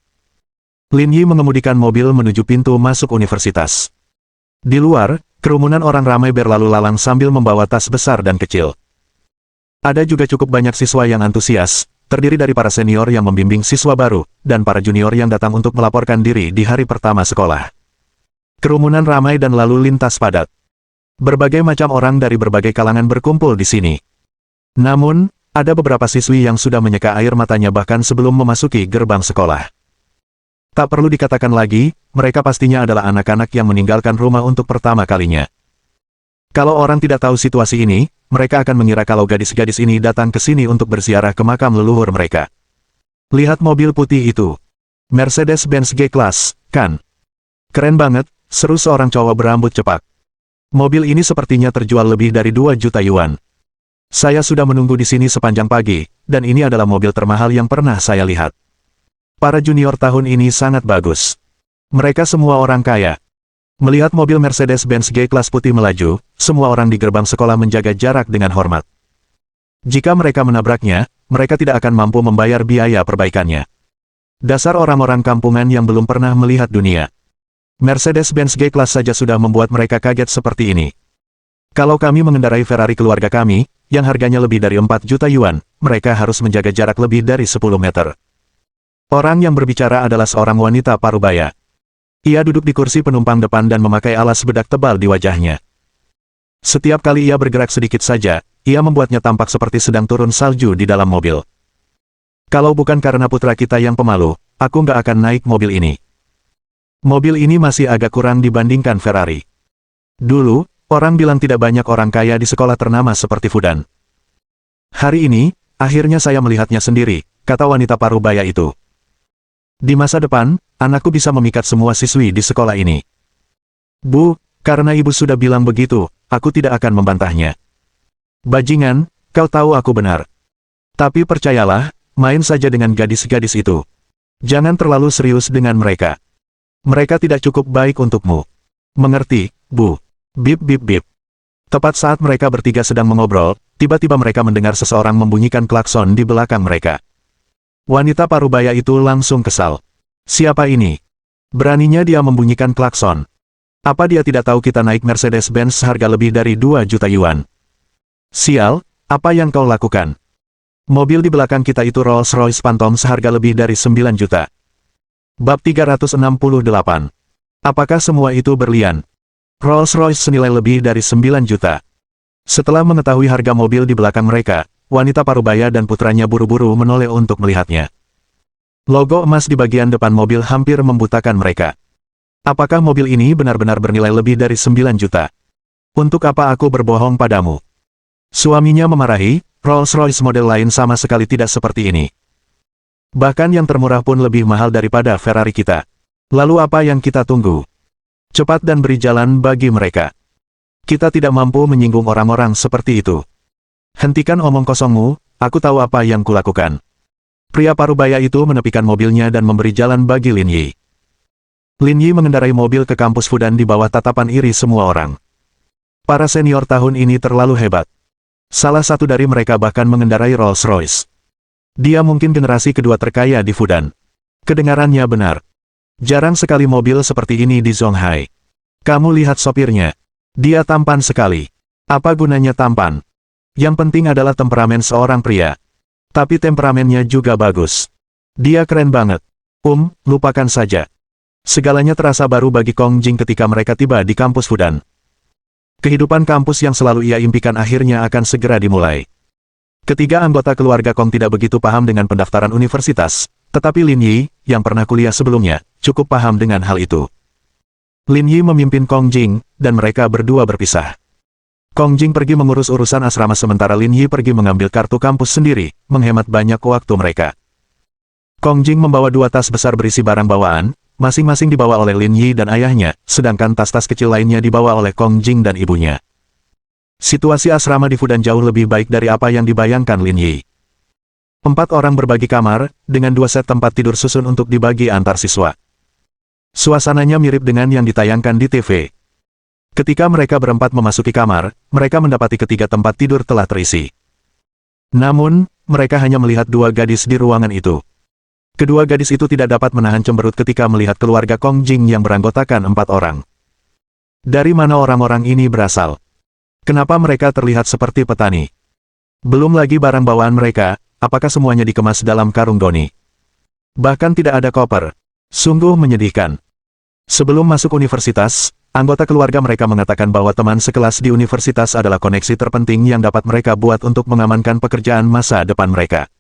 Lin Yi mengemudikan mobil menuju pintu masuk universitas. Di luar, kerumunan orang ramai berlalu lalang sambil membawa tas besar dan kecil. Ada juga cukup banyak siswa yang antusias, terdiri dari para senior yang membimbing siswa baru, dan para junior yang datang untuk melaporkan diri di hari pertama sekolah. Kerumunan ramai dan lalu lintas padat. Berbagai macam orang dari berbagai kalangan berkumpul di sini. Namun, ada beberapa siswi yang sudah menyeka air matanya bahkan sebelum memasuki gerbang sekolah. Tak perlu dikatakan lagi, mereka pastinya adalah anak-anak yang meninggalkan rumah untuk pertama kalinya. Kalau orang tidak tahu situasi ini, mereka akan mengira kalau gadis-gadis ini datang ke sini untuk berziarah ke makam leluhur mereka. Lihat mobil putih itu. Mercedes-Benz G-Class, kan? Keren banget, seru seorang cowok berambut cepak. Mobil ini sepertinya terjual lebih dari 2 juta yuan. Saya sudah menunggu di sini sepanjang pagi, dan ini adalah mobil termahal yang pernah saya lihat. Para junior tahun ini sangat bagus. Mereka semua orang kaya. Melihat mobil Mercedes-Benz G-Class putih melaju, semua orang di gerbang sekolah menjaga jarak dengan hormat. Jika mereka menabraknya, mereka tidak akan mampu membayar biaya perbaikannya. Dasar orang-orang kampungan yang belum pernah melihat dunia. Mercedes-Benz G-Class saja sudah membuat mereka kaget seperti ini. Kalau kami mengendarai Ferrari keluarga kami, yang harganya lebih dari 4 juta yuan, mereka harus menjaga jarak lebih dari 10 meter. Orang yang berbicara adalah seorang wanita parubaya. Ia duduk di kursi penumpang depan dan memakai alas bedak tebal di wajahnya. Setiap kali ia bergerak sedikit saja, ia membuatnya tampak seperti sedang turun salju di dalam mobil. Kalau bukan karena putra kita yang pemalu, aku nggak akan naik mobil ini. Mobil ini masih agak kurang dibandingkan Ferrari. Dulu, orang bilang tidak banyak orang kaya di sekolah ternama seperti Fudan. Hari ini, akhirnya saya melihatnya sendiri, kata wanita parubaya itu. Di masa depan, anakku bisa memikat semua siswi di sekolah ini. Bu, karena ibu sudah bilang begitu, aku tidak akan membantahnya. Bajingan, kau tahu aku benar. Tapi percayalah, main saja dengan gadis-gadis itu. Jangan terlalu serius dengan mereka. Mereka tidak cukup baik untukmu. Mengerti, Bu? Bip bip bip. Tepat saat mereka bertiga sedang mengobrol, tiba-tiba mereka mendengar seseorang membunyikan klakson di belakang mereka. Wanita parubaya itu langsung kesal. Siapa ini? Beraninya dia membunyikan klakson. Apa dia tidak tahu kita naik Mercedes-Benz seharga lebih dari 2 juta yuan? Sial, apa yang kau lakukan? Mobil di belakang kita itu Rolls-Royce Phantom seharga lebih dari 9 juta. Bab 368. Apakah semua itu berlian? Rolls-Royce senilai lebih dari 9 juta. Setelah mengetahui harga mobil di belakang mereka, wanita parubaya dan putranya buru-buru menoleh untuk melihatnya. Logo emas di bagian depan mobil hampir membutakan mereka. Apakah mobil ini benar-benar bernilai lebih dari 9 juta? Untuk apa aku berbohong padamu? Suaminya memarahi, Rolls-Royce model lain sama sekali tidak seperti ini. Bahkan yang termurah pun lebih mahal daripada Ferrari kita. Lalu apa yang kita tunggu? Cepat dan beri jalan bagi mereka. Kita tidak mampu menyinggung orang-orang seperti itu. Hentikan omong kosongmu, aku tahu apa yang kulakukan. Pria parubaya itu menepikan mobilnya dan memberi jalan bagi Lin Yi. Lin Yi mengendarai mobil ke kampus Fudan di bawah tatapan iri semua orang. Para senior tahun ini terlalu hebat. Salah satu dari mereka bahkan mengendarai Rolls-Royce. Dia mungkin generasi kedua terkaya di Fudan. Kedengarannya benar. Jarang sekali mobil seperti ini di Zonghai. Kamu lihat sopirnya. Dia tampan sekali. Apa gunanya tampan? Yang penting adalah temperamen seorang pria. Tapi temperamennya juga bagus. Dia keren banget. Lupakan saja. Segalanya terasa baru bagi Kong Jing ketika mereka tiba di kampus Fudan. Kehidupan kampus yang selalu ia impikan akhirnya akan segera dimulai. Ketiga anggota keluarga Kong tidak begitu paham dengan pendaftaran universitas, tetapi Lin Yi, yang pernah kuliah sebelumnya, cukup paham dengan hal itu. Lin Yi memimpin Kong Jing, dan mereka berdua berpisah. Kong Jing pergi mengurus urusan asrama sementara Lin Yi pergi mengambil kartu kampus sendiri, menghemat banyak waktu mereka. Kong Jing membawa 2 tas besar berisi barang bawaan, masing-masing dibawa oleh Lin Yi dan ayahnya, sedangkan tas-tas kecil lainnya dibawa oleh Kong Jing dan ibunya. Situasi asrama di Fudan jauh lebih baik dari apa yang dibayangkan Lin Yi. 4 orang berbagi kamar, dengan 2 set tempat tidur susun untuk dibagi antar siswa. Suasananya mirip dengan yang ditayangkan di TV. Ketika mereka berempat memasuki kamar, mereka mendapati ketiga tempat tidur telah terisi. Namun, mereka hanya melihat 2 gadis di ruangan itu. Kedua gadis itu tidak dapat menahan cemberut ketika melihat keluarga Kong Jing yang beranggotakan 4 orang. Dari mana orang-orang ini berasal? Kenapa mereka terlihat seperti petani? Belum lagi barang bawaan mereka, apakah semuanya dikemas dalam karung goni? Bahkan tidak ada koper. Sungguh menyedihkan. Sebelum masuk universitas, anggota keluarga mereka mengatakan bahwa teman sekelas di universitas adalah koneksi terpenting yang dapat mereka buat untuk mengamankan pekerjaan masa depan mereka.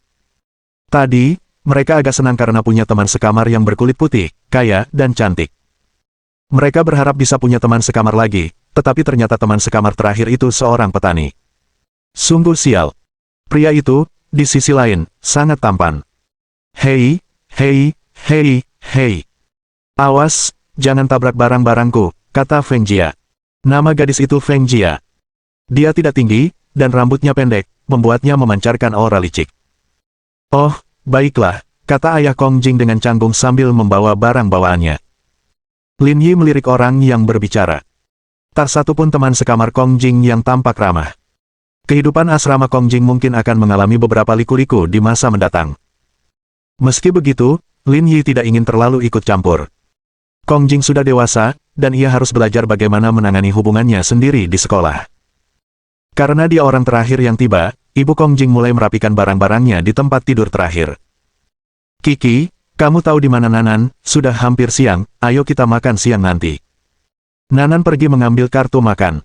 Tadi, mereka agak senang karena punya teman sekamar yang berkulit putih, kaya, dan cantik. Mereka berharap bisa punya teman sekamar lagi, tetapi ternyata teman sekamar terakhir itu seorang petani. Sungguh sial. Pria itu, di sisi lain, sangat tampan. Hei, hei, hei, hei. Awas, jangan tabrak barang-barangku, kata Feng Jia. Nama gadis itu Feng Jia. Dia tidak tinggi, dan rambutnya pendek, membuatnya memancarkan aura licik. Oh, baiklah, kata ayah Kong Jing dengan canggung sambil membawa barang bawaannya. Lin Yi melirik orang yang berbicara. Tak satu pun teman sekamar Kong Jing yang tampak ramah. Kehidupan asrama Kong Jing mungkin akan mengalami beberapa liku-liku di masa mendatang. Meski begitu, Lin Yi tidak ingin terlalu ikut campur. Kong Jing sudah dewasa, dan ia harus belajar bagaimana menangani hubungannya sendiri di sekolah. Karena dia orang terakhir yang tiba, ibu Kong Jing mulai merapikan barang-barangnya di tempat tidur terakhir. Kiki, kamu tahu di mana Nanan? Sudah hampir siang, ayo kita makan siang nanti. Nanan pergi mengambil kartu makan.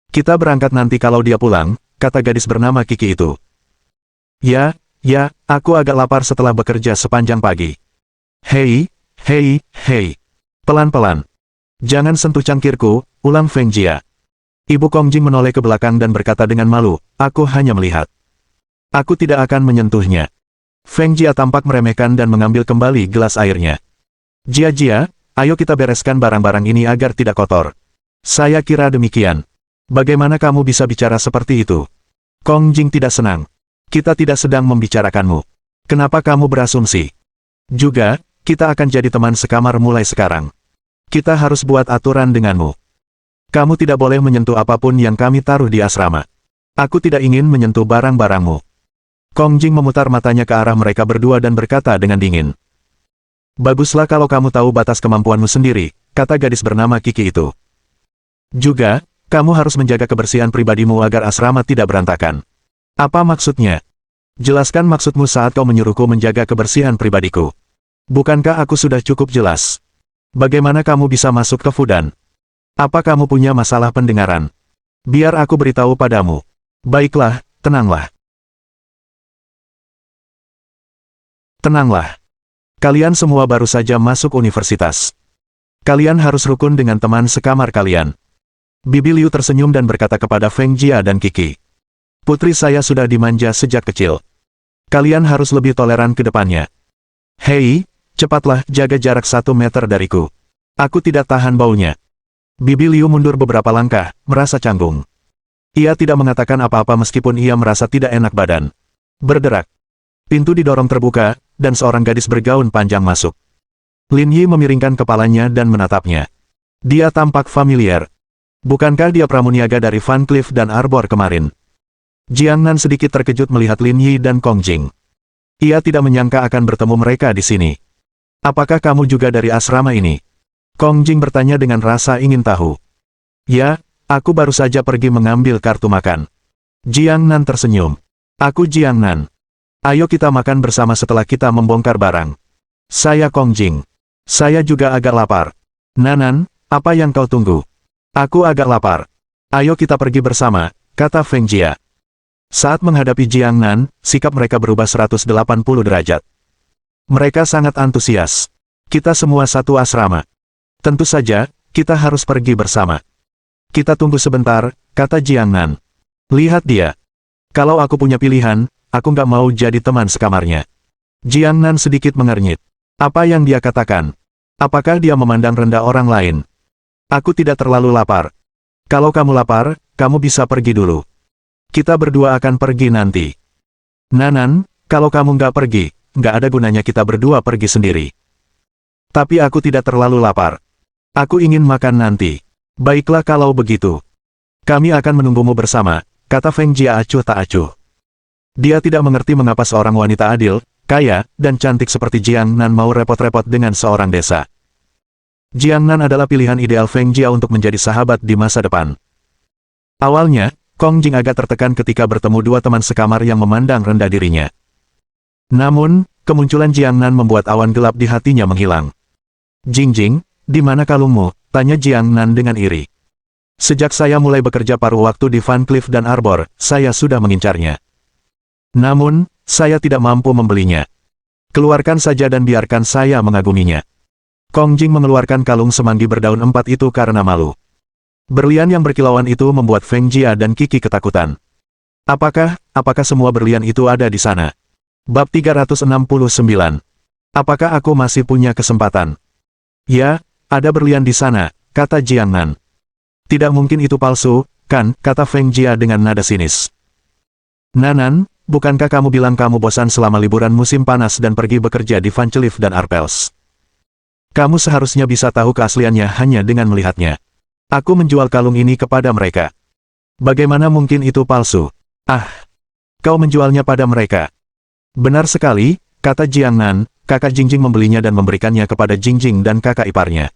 Kita berangkat nanti kalau dia pulang, kata gadis bernama Kiki itu. Ya, aku agak lapar setelah bekerja sepanjang pagi. Hei, hei, hei. Pelan-pelan. Jangan sentuh cangkirku, ulang Feng Jia. Ibu Kong Jing menoleh ke belakang dan berkata dengan malu, aku hanya melihat. Aku tidak akan menyentuhnya. Feng Jia tampak meremehkan dan mengambil kembali gelas airnya. Jia, ayo kita bereskan barang-barang ini agar tidak kotor. Saya kira demikian. Bagaimana kamu bisa bicara seperti itu? Kong Jing tidak senang. Kita tidak sedang membicarakanmu. Kenapa kamu berasumsi? Juga, kita akan jadi teman sekamar mulai sekarang. Kita harus buat aturan denganmu. Kamu tidak boleh menyentuh apapun yang kami taruh di asrama. Aku tidak ingin menyentuh barang-barangmu. Kong Jing memutar matanya ke arah mereka berdua dan berkata dengan dingin. Baguslah kalau kamu tahu batas kemampuanmu sendiri, kata gadis bernama Kiki itu. Juga, kamu harus menjaga kebersihan pribadimu agar asrama tidak berantakan. Apa maksudnya? Jelaskan maksudmu saat kau menyuruhku menjaga kebersihan pribadiku. Bukankah aku sudah cukup jelas? Bagaimana kamu bisa masuk ke Fudan? Apa kamu punya masalah pendengaran? Biar aku beritahu padamu. Baiklah, tenanglah. Tenanglah. Kalian semua baru saja masuk universitas. Kalian harus rukun dengan teman sekamar kalian. Bibi Liu tersenyum dan berkata kepada Feng Jia dan Kiki. Putri saya sudah dimanja sejak kecil. Kalian harus lebih toleran ke depannya. Hei, cepatlah jaga jarak 1 meter dariku. Aku tidak tahan baunya. Bibi Liu mundur beberapa langkah, merasa canggung. Ia tidak mengatakan apa-apa meskipun ia merasa tidak enak badan. Berderak. Pintu didorong terbuka, dan seorang gadis bergaun panjang masuk. Lin Yi memiringkan kepalanya dan menatapnya. Dia tampak familiar. Bukankah dia pramuniaga dari Van Cleef dan Arbor kemarin? Jiang Nan sedikit terkejut melihat Lin Yi dan Kong Jing. Ia tidak menyangka akan bertemu mereka di sini. Apakah kamu juga dari asrama ini? Kong Jing bertanya dengan rasa ingin tahu. Ya, aku baru saja pergi mengambil kartu makan. Jiang Nan tersenyum. Aku Jiang Nan. Ayo kita makan bersama setelah kita membongkar barang. Saya Kong Jing. Saya juga agak lapar. Nanan, apa yang kau tunggu? Aku agak lapar. Ayo kita pergi bersama, kata Feng Jia. Saat menghadapi Jiang Nan, sikap mereka berubah 180 derajat. Mereka sangat antusias. Kita semua satu asrama. Tentu saja, kita harus pergi bersama. Kita tunggu sebentar, kata Jiang Nan. Lihat dia. Kalau aku punya pilihan, aku nggak mau jadi teman sekamarnya. Jiang Nan sedikit mengernyit. Apa yang dia katakan? Apakah dia memandang rendah orang lain? Aku tidak terlalu lapar. Kalau kamu lapar, kamu bisa pergi dulu. Kita berdua akan pergi nanti. Nanan, kalau kamu nggak pergi, nggak ada gunanya kita berdua pergi sendiri. Tapi aku tidak terlalu lapar. Aku ingin makan nanti. Baiklah kalau begitu. Kami akan menunggumu bersama, kata Feng Jia acuh tak acuh. Dia tidak mengerti mengapa seorang wanita adil, kaya, dan cantik seperti Jiang Nan mau repot-repot dengan seorang desa. Jiang Nan adalah pilihan ideal Feng Jia untuk menjadi sahabat di masa depan. Awalnya, Kong Jing agak tertekan ketika bertemu dua teman sekamar yang memandang rendah dirinya. Namun, kemunculan Jiang Nan membuat awan gelap di hatinya menghilang. Jing, di mana kalungmu? Tanya Jiang Nan dengan iri. Sejak saya mulai bekerja paruh waktu di Van Cleef dan Arbor, saya sudah mengincarnya. Namun, saya tidak mampu membelinya. Keluarkan saja dan biarkan saya mengaguminya. Kong Jing mengeluarkan kalung semanggi berdaun 4 itu karena malu. Berlian yang berkilauan itu membuat Feng Jia dan Kiki ketakutan. Apakah semua berlian itu ada di sana? Bab 369. Apakah aku masih punya kesempatan? Ya, ada berlian di sana, kata Jiang Nan. Tidak mungkin itu palsu, kan, kata Feng Jia dengan nada sinis. Nanan, bukankah kamu bilang kamu bosan selama liburan musim panas dan pergi bekerja di Van Cleef dan Arpels? Kamu seharusnya bisa tahu keasliannya hanya dengan melihatnya. Aku menjual kalung ini kepada mereka. Bagaimana mungkin itu palsu? Ah, kau menjualnya pada mereka. Benar sekali, kata Jiang Nan, kakak Jingjing membelinya dan memberikannya kepada Jingjing dan kakak iparnya.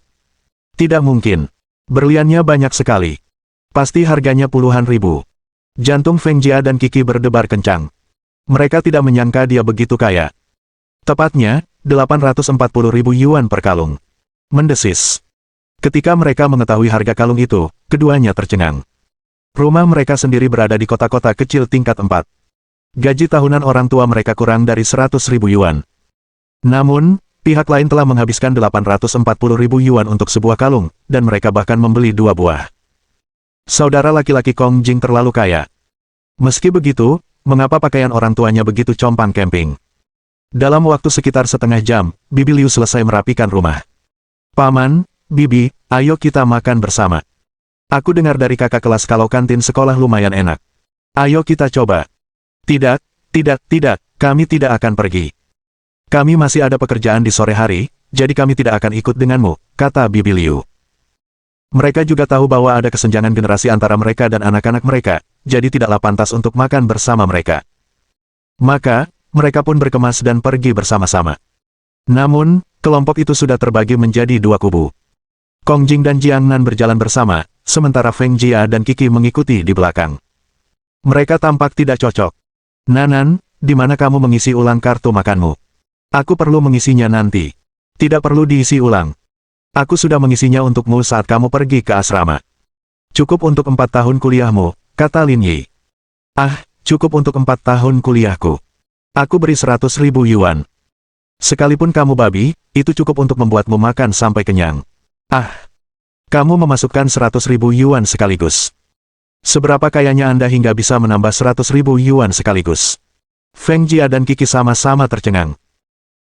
Tidak mungkin. Berliannya banyak sekali. Pasti harganya puluhan ribu. Jantung Feng Jia dan Kiki berdebar kencang. Mereka tidak menyangka dia begitu kaya. Tepatnya, 840.000 yuan per kalung. Mendesis. Ketika mereka mengetahui harga kalung itu, keduanya tercengang. Rumah mereka sendiri berada di kota-kota kecil tingkat 4. Gaji tahunan orang tua mereka kurang dari 100.000 yuan. Namun, pihak lain telah menghabiskan 840.000 yuan untuk sebuah kalung, dan mereka bahkan membeli 2 buah. Saudara laki-laki Kong Jing terlalu kaya. Meski begitu, mengapa pakaian orang tuanya begitu compang camping? Dalam waktu sekitar setengah jam, Bibi Liu selesai merapikan rumah. Paman, Bibi, ayo kita makan bersama. Aku dengar dari kakak kelas kalau kantin sekolah lumayan enak. Ayo kita coba. Tidak, kami tidak akan pergi. Kami masih ada pekerjaan di sore hari, jadi kami tidak akan ikut denganmu, kata Bibi Liu. Mereka juga tahu bahwa ada kesenjangan generasi antara mereka dan anak-anak mereka, jadi tidaklah pantas untuk makan bersama mereka. Maka, mereka pun berkemas dan pergi bersama-sama. Namun, kelompok itu sudah terbagi menjadi 2 kubu. Kong Jing dan Jiang Nan berjalan bersama, sementara Feng Jia dan Kiki mengikuti di belakang. Mereka tampak tidak cocok. Nanan, di mana kamu mengisi ulang kartu makanmu? Aku perlu mengisinya nanti. Tidak perlu diisi ulang. Aku sudah mengisinya untukmu saat kamu pergi ke asrama. Cukup untuk 4 tahun kuliahmu, kata Lin Yi. Ah, cukup untuk 4 tahun kuliahku. Aku beri 100.000 yuan. Sekalipun kamu babi, itu cukup untuk membuatmu makan sampai kenyang. Ah, kamu memasukkan 100.000 yuan sekaligus. Seberapa kayanya Anda hingga bisa menambah 100.000 yuan sekaligus? Feng Jia dan Kiki sama-sama tercengang.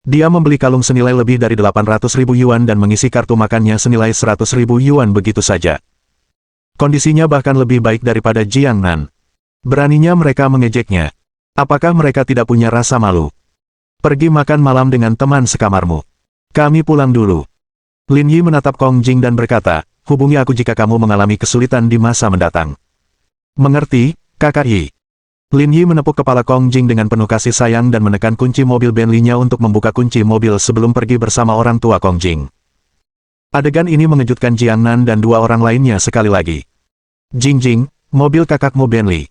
Dia membeli kalung senilai lebih dari 800.000 yuan dan mengisi kartu makannya senilai 100.000 yuan begitu saja. Kondisinya bahkan lebih baik daripada Jiang Nan. Beraninya mereka mengejeknya. Apakah mereka tidak punya rasa malu? Pergi makan malam dengan teman sekamarmu. Kami pulang dulu. Lin Yi menatap Kong Jing dan berkata, hubungi aku jika kamu mengalami kesulitan di masa mendatang. Mengerti, kakak Yi. Lin Yi menepuk kepala Kong Jing dengan penuh kasih sayang dan menekan kunci mobil Bentley-nya untuk membuka kunci mobil sebelum pergi bersama orang tua Kong Jing. Adegan ini mengejutkan Jiang Nan dan 2 orang lainnya sekali lagi. Jing, mobil kakakmu Bentley.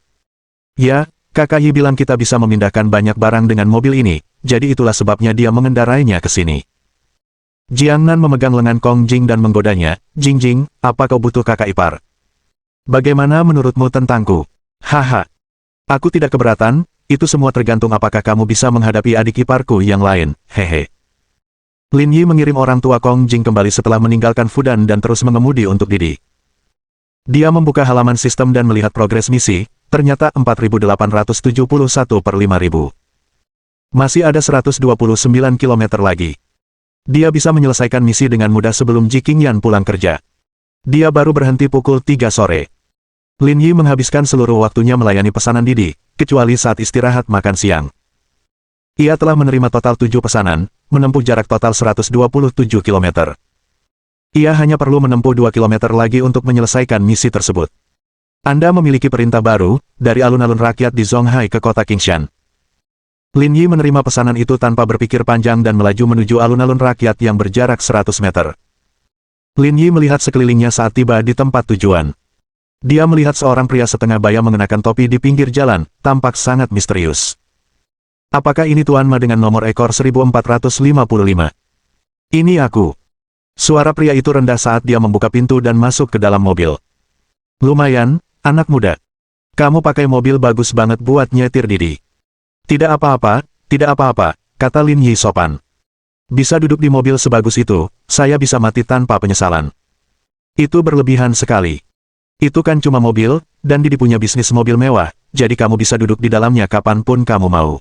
Ya, kakak Yi bilang kita bisa memindahkan banyak barang dengan mobil ini, jadi itulah sebabnya dia mengendarainya ke sini. Jiang Nan memegang lengan Kong Jing dan menggodanya, Jing, apa kau butuh kakak ipar? Bagaimana menurutmu tentangku? Haha. Aku tidak keberatan, itu semua tergantung apakah kamu bisa menghadapi adik iparku yang lain, hehe. Lin Yi mengirim orang tua Kong Jing kembali setelah meninggalkan Fudan dan terus mengemudi untuk Didi. Dia membuka halaman sistem dan melihat progres misi, ternyata 4.871 per 5.000. Masih ada 129 km lagi. Dia bisa menyelesaikan misi dengan mudah sebelum Ji Qingyan pulang kerja. Dia baru berhenti pukul 3 sore. Lin Yi menghabiskan seluruh waktunya melayani pesanan Didi, kecuali saat istirahat makan siang. Ia telah menerima total 7 pesanan, menempuh jarak total 127 km. Ia hanya perlu menempuh 2 km lagi untuk menyelesaikan misi tersebut. Anda memiliki perintah baru, dari alun-alun rakyat di Zonghai ke kota Qingshan. Lin Yi menerima pesanan itu tanpa berpikir panjang dan melaju menuju alun-alun rakyat yang berjarak 100 meter. Lin Yi melihat sekelilingnya saat tiba di tempat tujuan. Dia melihat seorang pria setengah baya mengenakan topi di pinggir jalan, tampak sangat misterius. Apakah ini Tuan Ma dengan nomor ekor 1455? Ini aku. Suara pria itu rendah saat dia membuka pintu dan masuk ke dalam mobil. Lumayan, anak muda. Kamu pakai mobil bagus banget buat nyetir Didi. Tidak apa-apa, kata Lin Yi sopan. Bisa duduk di mobil sebagus itu, saya bisa mati tanpa penyesalan. Itu berlebihan sekali. Itu kan cuma mobil, dan Didi punya bisnis mobil mewah, jadi kamu bisa duduk di dalamnya kapanpun kamu mau.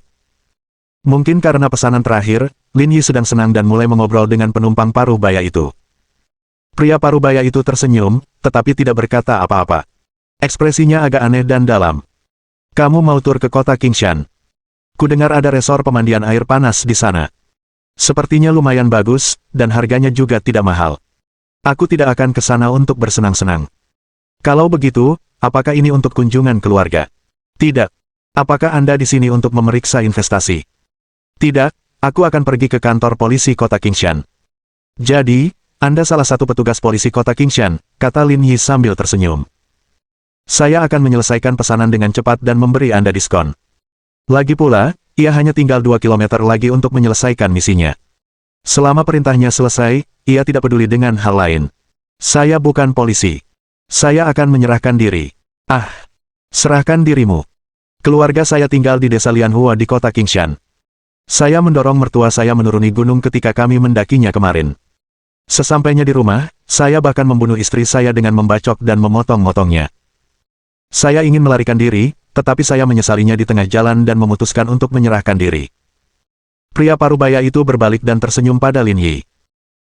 Mungkin karena pesanan terakhir, Lin Yi sedang senang dan mulai mengobrol dengan penumpang paruh baya itu. Pria paruh baya itu tersenyum, tetapi tidak berkata apa-apa. Ekspresinya agak aneh dan dalam. Kamu mau tur ke kota Qingshan? Kudengar ada resor pemandian air panas di sana. Sepertinya lumayan bagus, dan harganya juga tidak mahal. Aku tidak akan ke sana untuk bersenang-senang. Kalau begitu, apakah ini untuk kunjungan keluarga? Tidak. Apakah Anda di sini untuk memeriksa investasi? Tidak, aku akan pergi ke kantor polisi kota Qingshan. Jadi, Anda salah satu petugas polisi kota Qingshan, kata Lin Yi sambil tersenyum. Saya akan menyelesaikan pesanan dengan cepat dan memberi Anda diskon. Lagi pula, ia hanya tinggal 2 km lagi untuk menyelesaikan misinya. Selama perintahnya selesai, ia tidak peduli dengan hal lain. Saya bukan polisi. Saya akan menyerahkan diri. Ah, serahkan dirimu. Keluarga saya tinggal di desa Lianhua di kota Qingshan. Saya mendorong mertua saya menuruni gunung ketika kami mendakinya kemarin. Sesampainya di rumah, saya bahkan membunuh istri saya dengan membacok dan memotong-motongnya. Saya ingin melarikan diri, tetapi saya menyesalinya di tengah jalan dan memutuskan untuk menyerahkan diri. Pria parubaya itu berbalik dan tersenyum pada Lin Yi.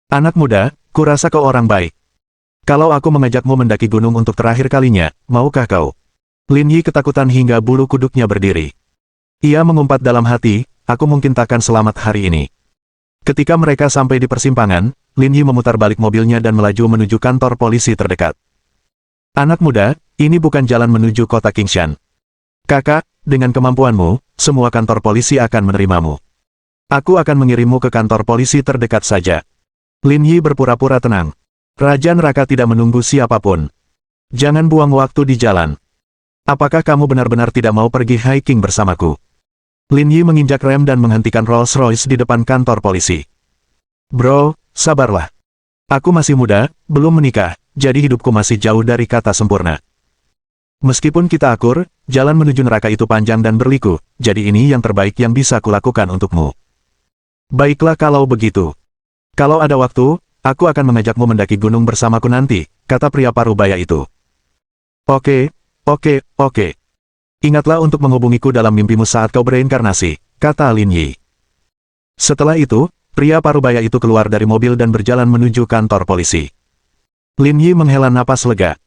Anak muda, kurasa kau orang baik. Kalau aku mengajakmu mendaki gunung untuk terakhir kalinya, maukah kau? Lin Yi ketakutan hingga bulu kuduknya berdiri. Ia mengumpat dalam hati, aku mungkin takkan selamat hari ini. Ketika mereka sampai di persimpangan, Lin Yi memutar balik mobilnya dan melaju menuju kantor polisi terdekat. Anak muda, ini bukan jalan menuju kota Qingshan. Kakak, dengan kemampuanmu, semua kantor polisi akan menerimamu. Aku akan mengirimmu ke kantor polisi terdekat saja. Lin Yi berpura-pura tenang. Raja Neraka tidak menunggu siapapun. Jangan buang waktu di jalan. Apakah kamu benar-benar tidak mau pergi hiking bersamaku? Lin Yi menginjak rem dan menghentikan Rolls-Royce di depan kantor polisi. Bro, sabarlah. Aku masih muda, belum menikah, jadi hidupku masih jauh dari kata sempurna. Meskipun kita akur, jalan menuju neraka itu panjang dan berliku, jadi ini yang terbaik yang bisa kulakukan untukmu. Baiklah kalau begitu. Kalau ada waktu, aku akan mengajakmu mendaki gunung bersamaku nanti, kata pria parubaya itu. Oke. Ingatlah untuk menghubungiku dalam mimpimu saat kau bereinkarnasi, kata Lin Yi. Setelah itu, pria parubaya itu keluar dari mobil dan berjalan menuju kantor polisi. Lin Yi menghela napas lega.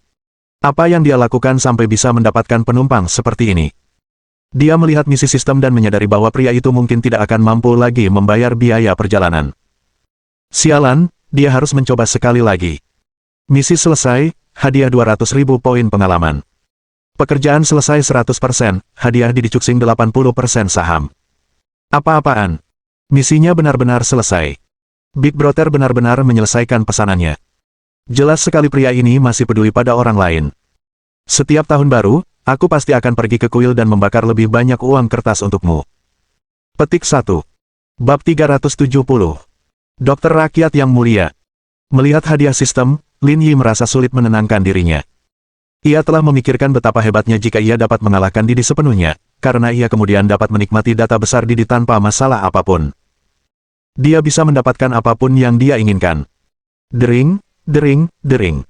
Apa yang dia lakukan sampai bisa mendapatkan penumpang seperti ini? Dia melihat misi sistem dan menyadari bahwa pria itu mungkin tidak akan mampu lagi membayar biaya perjalanan. Sialan, dia harus mencoba sekali lagi. Misi selesai, hadiah 200.000 poin pengalaman. Pekerjaan selesai 100%, hadiah Didi Cuxing 80% saham. Apa-apaan? Misinya benar-benar selesai. Big Brother benar-benar menyelesaikan pesanannya. Jelas sekali pria ini masih peduli pada orang lain. Setiap tahun baru, aku pasti akan pergi ke kuil dan membakar lebih banyak uang kertas untukmu. Petik 1. Bab 370. Dokter Rakyat yang Mulia. Melihat hadiah sistem, Lin Yi merasa sulit menenangkan dirinya. Ia telah memikirkan betapa hebatnya jika ia dapat mengalahkan Didi sepenuhnya, karena ia kemudian dapat menikmati data besar Didi tanpa masalah apapun. Dia bisa mendapatkan apapun yang dia inginkan. Dering, dering, dering.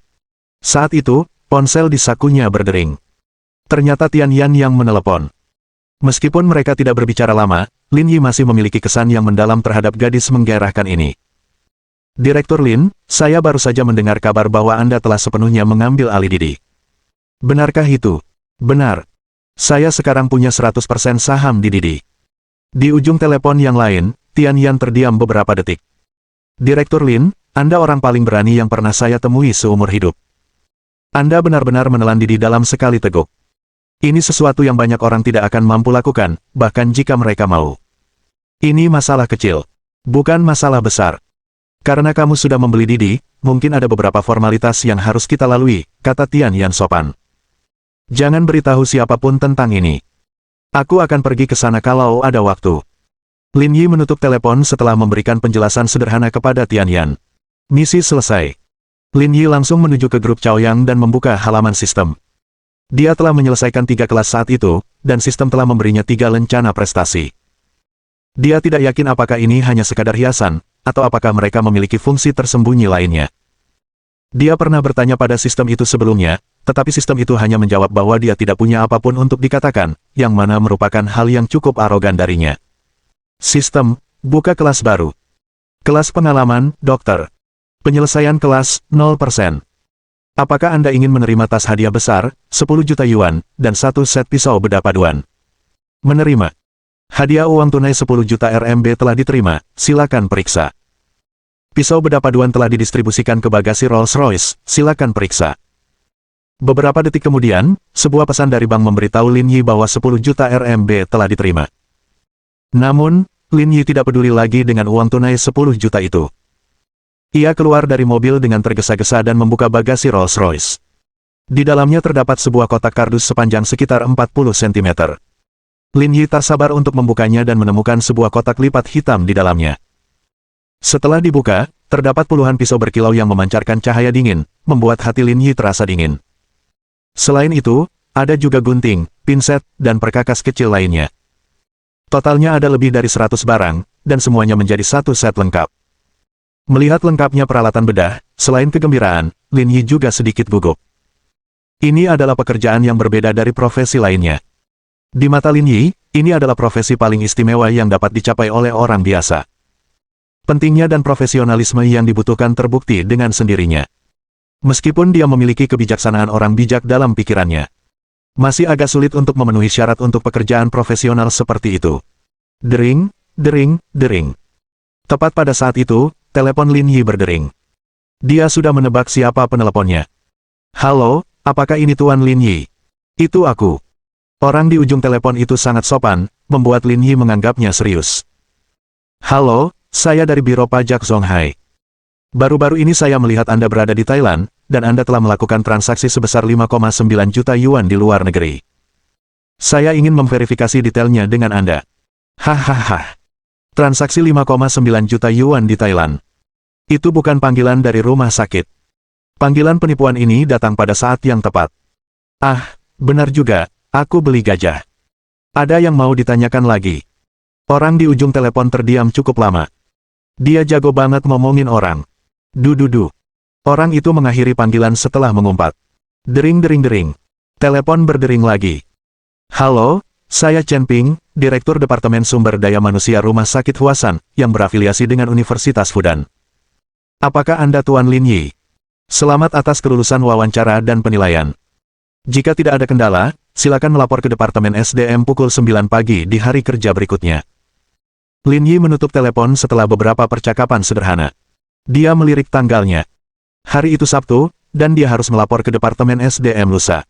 Saat itu, ponsel di sakunya berdering. Ternyata Tian Yan yang menelepon. Meskipun mereka tidak berbicara lama, Lin Yi masih memiliki kesan yang mendalam terhadap gadis menggairahkan ini. Direktur Lin, saya baru saja mendengar kabar bahwa Anda telah sepenuhnya mengambil alih Didi. Benarkah itu? Benar. Saya sekarang punya 100% saham di Didi. Di ujung telepon yang lain, Tian Yan terdiam beberapa detik. Direktur Lin, Anda orang paling berani yang pernah saya temui seumur hidup. Anda benar-benar menelan Didi dalam sekali teguk. Ini sesuatu yang banyak orang tidak akan mampu lakukan, bahkan jika mereka mau. Ini masalah kecil, bukan masalah besar. Karena kamu sudah membeli Didi, mungkin ada beberapa formalitas yang harus kita lalui, kata Tian Yan sopan. Jangan beritahu siapapun tentang ini. Aku akan pergi ke sana kalau ada waktu. Lin Yi menutup telepon setelah memberikan penjelasan sederhana kepada Tian Yan. Misi selesai. Lin Yi langsung menuju ke grup Chaoyang dan membuka halaman sistem. Dia telah menyelesaikan 3 kelas saat itu, dan sistem telah memberinya 3 lencana prestasi. Dia tidak yakin apakah ini hanya sekadar hiasan, atau apakah mereka memiliki fungsi tersembunyi lainnya. Dia pernah bertanya pada sistem itu sebelumnya, tetapi sistem itu hanya menjawab bahwa dia tidak punya apapun untuk dikatakan, yang mana merupakan hal yang cukup arogan darinya. Sistem, buka kelas baru. Kelas pengalaman, dokter. Penyelesaian kelas, 0%. Apakah Anda ingin menerima tas hadiah besar, 10 juta yuan, dan 1 set pisau bedah paduan? Menerima. Hadiah uang tunai 10 juta RMB telah diterima, silakan periksa. Pisau bedah paduan telah didistribusikan ke bagasi Rolls-Royce, silakan periksa. Beberapa detik kemudian, sebuah pesan dari bank memberitahu Lin Yi bahwa 10 juta RMB telah diterima. Namun, Lin Yi tidak peduli lagi dengan uang tunai 10 juta itu. Ia keluar dari mobil dengan tergesa-gesa dan membuka bagasi Rolls-Royce. Di dalamnya terdapat sebuah kotak kardus sepanjang sekitar 40 cm. Lin Yi tak sabar untuk membukanya dan menemukan sebuah kotak lipat hitam di dalamnya. Setelah dibuka, terdapat puluhan pisau berkilau yang memancarkan cahaya dingin, membuat hati Lin Yi terasa dingin. Selain itu, ada juga gunting, pinset, dan perkakas kecil lainnya. Totalnya ada lebih dari 100 barang, dan semuanya menjadi satu set lengkap. Melihat lengkapnya peralatan bedah, selain kegembiraan, Lin Yi juga sedikit gugup. Ini adalah pekerjaan yang berbeda dari profesi lainnya. Di mata Lin Yi, ini adalah profesi paling istimewa yang dapat dicapai oleh orang biasa. Pentingnya dan profesionalisme yang dibutuhkan terbukti dengan sendirinya. Meskipun dia memiliki kebijaksanaan orang bijak dalam pikirannya, masih agak sulit untuk memenuhi syarat untuk pekerjaan profesional seperti itu. Dering, dering, dering. Tepat pada saat itu, telepon Lin Yi berdering. Dia sudah menebak siapa peneleponnya. Halo, apakah ini Tuan Lin Yi? Itu aku. Orang di ujung telepon itu sangat sopan, membuat Lin Yi menganggapnya serius. Halo, saya dari Biro Pajak Zonghai. Baru-baru ini saya melihat Anda berada di Thailand, dan Anda telah melakukan transaksi sebesar 5,9 juta yuan di luar negeri. Saya ingin memverifikasi detailnya dengan Anda. Hahaha. Transaksi 5,9 juta yuan di Thailand. Itu bukan panggilan dari rumah sakit. Panggilan penipuan ini datang pada saat yang tepat. Ah, benar juga, aku beli gajah. Ada yang mau ditanyakan lagi? Orang di ujung telepon terdiam cukup lama. Dia jago banget ngomongin orang. Dududu. Orang itu mengakhiri panggilan setelah mengumpat. Dering dering dering. Telepon berdering lagi. Halo, saya Chen Ping, Direktur Departemen Sumber Daya Manusia Rumah Sakit Huasan, yang berafiliasi dengan Universitas Fudan. Apakah Anda Tuan Lin Yi? Selamat atas kelulusan wawancara dan penilaian. Jika tidak ada kendala, silakan melapor ke Departemen SDM pukul 9 pagi di hari kerja berikutnya. Lin Yi menutup telepon setelah beberapa percakapan sederhana. Dia melirik tanggalnya. Hari itu Sabtu, dan dia harus melapor ke Departemen SDM lusa.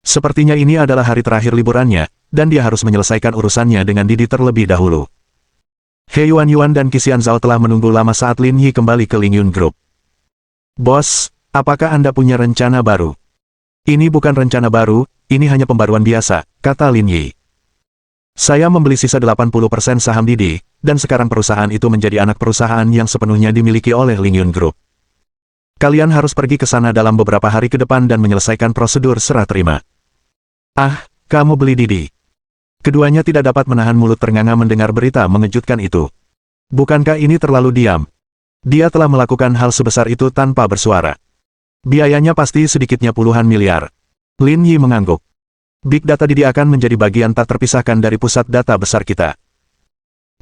Sepertinya ini adalah hari terakhir liburannya, dan dia harus menyelesaikan urusannya dengan Didi terlebih dahulu. He Yuan dan Qi Xianzhao telah menunggu lama saat Lin Yi kembali ke Lingyun Group. Bos, apakah Anda punya rencana baru? Ini bukan rencana baru, ini hanya pembaruan biasa, kata Lin Yi. Saya membeli sisa 80% saham Didi, dan sekarang perusahaan itu menjadi anak perusahaan yang sepenuhnya dimiliki oleh Lingyun Group. Kalian harus pergi ke sana dalam beberapa hari ke depan dan menyelesaikan prosedur serah terima. Ah, kamu beli Didi. Keduanya tidak dapat menahan mulut ternganga mendengar berita mengejutkan itu. Bukankah ini terlalu diam? Dia telah melakukan hal sebesar itu tanpa bersuara. Biayanya pasti sedikitnya puluhan miliar. Lin Yi mengangguk. Big Data Didi akan menjadi bagian tak terpisahkan dari pusat data besar kita.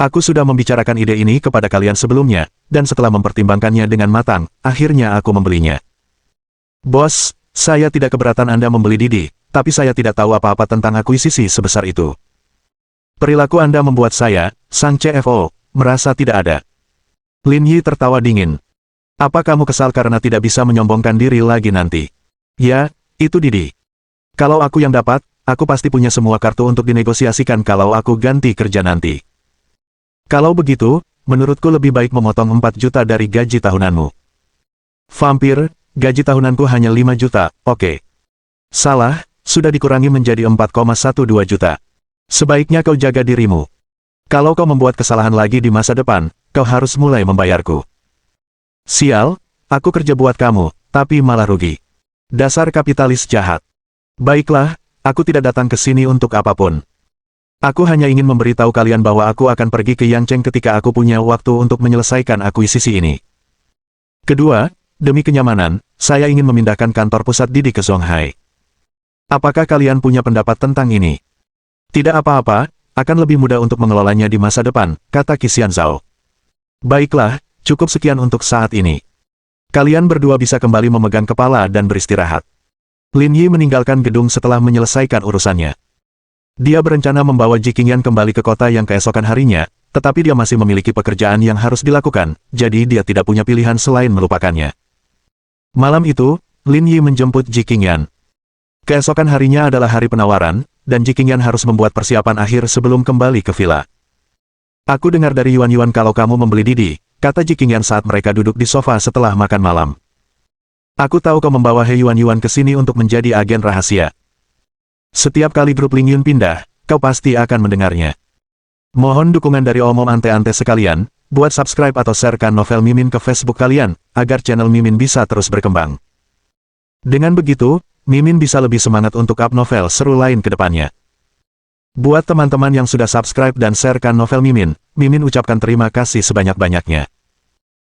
Aku sudah membicarakan ide ini kepada kalian sebelumnya, dan setelah mempertimbangkannya dengan matang, akhirnya aku membelinya. Bos, saya tidak keberatan Anda membeli Didi, tapi saya tidak tahu apa-apa tentang akuisisi sebesar itu. Perilaku Anda membuat saya, sang CFO, merasa tidak ada. Lin Yi tertawa dingin. Apa kamu kesal karena tidak bisa menyombongkan diri lagi nanti? Ya, itu Didi. Kalau aku yang dapat, aku pasti punya semua kartu untuk dinegosiasikan kalau aku ganti kerja nanti. Kalau begitu, menurutku lebih baik memotong 4 juta dari gaji tahunanmu. Vampir, gaji tahunanku hanya 5 juta, oke. Salah, sudah dikurangi menjadi 4,12 juta. Sebaiknya kau jaga dirimu. Kalau kau membuat kesalahan lagi di masa depan, kau harus mulai membayarku. Sial, aku kerja buat kamu, tapi malah rugi. Dasar kapitalis jahat. Baiklah, aku tidak datang ke sini untuk apapun. Aku hanya ingin memberitahu kalian bahwa aku akan pergi ke Yangcheng ketika aku punya waktu untuk menyelesaikan akuisisi ini. Kedua, demi kenyamanan, saya ingin memindahkan kantor pusat Didi ke Songhai. Apakah kalian punya pendapat tentang ini? Tidak apa-apa, akan lebih mudah untuk mengelolanya di masa depan, kata Qixian Zhao. Baiklah, cukup sekian untuk saat ini. Kalian berdua bisa kembali memegang kepala dan beristirahat. Lin Yi meninggalkan gedung setelah menyelesaikan urusannya. Dia berencana membawa Ji Qingyan kembali ke kota yang keesokan harinya, tetapi dia masih memiliki pekerjaan yang harus dilakukan, jadi dia tidak punya pilihan selain melupakannya. Malam itu, Lin Yi menjemput Ji Qingyan. Keesokan harinya adalah hari penawaran, dan Ji Qingyan harus membuat persiapan akhir sebelum kembali ke villa. Aku dengar dari Yuan kalau kamu membeli Didi, kata Ji Qingyan saat mereka duduk di sofa setelah makan malam. Aku tahu kau membawa He Yuan ke sini untuk menjadi agen rahasia. Setiap kali grup Ling Yun pindah, kau pasti akan mendengarnya. Mohon dukungan dari omom ante-ante sekalian, buat subscribe atau sharekan novel Mimin ke Facebook kalian, agar channel Mimin bisa terus berkembang. Dengan begitu, Mimin bisa lebih semangat untuk up novel seru lain ke depannya. Buat teman-teman yang sudah subscribe dan sharekan novel Mimin, Mimin ucapkan terima kasih sebanyak-banyaknya.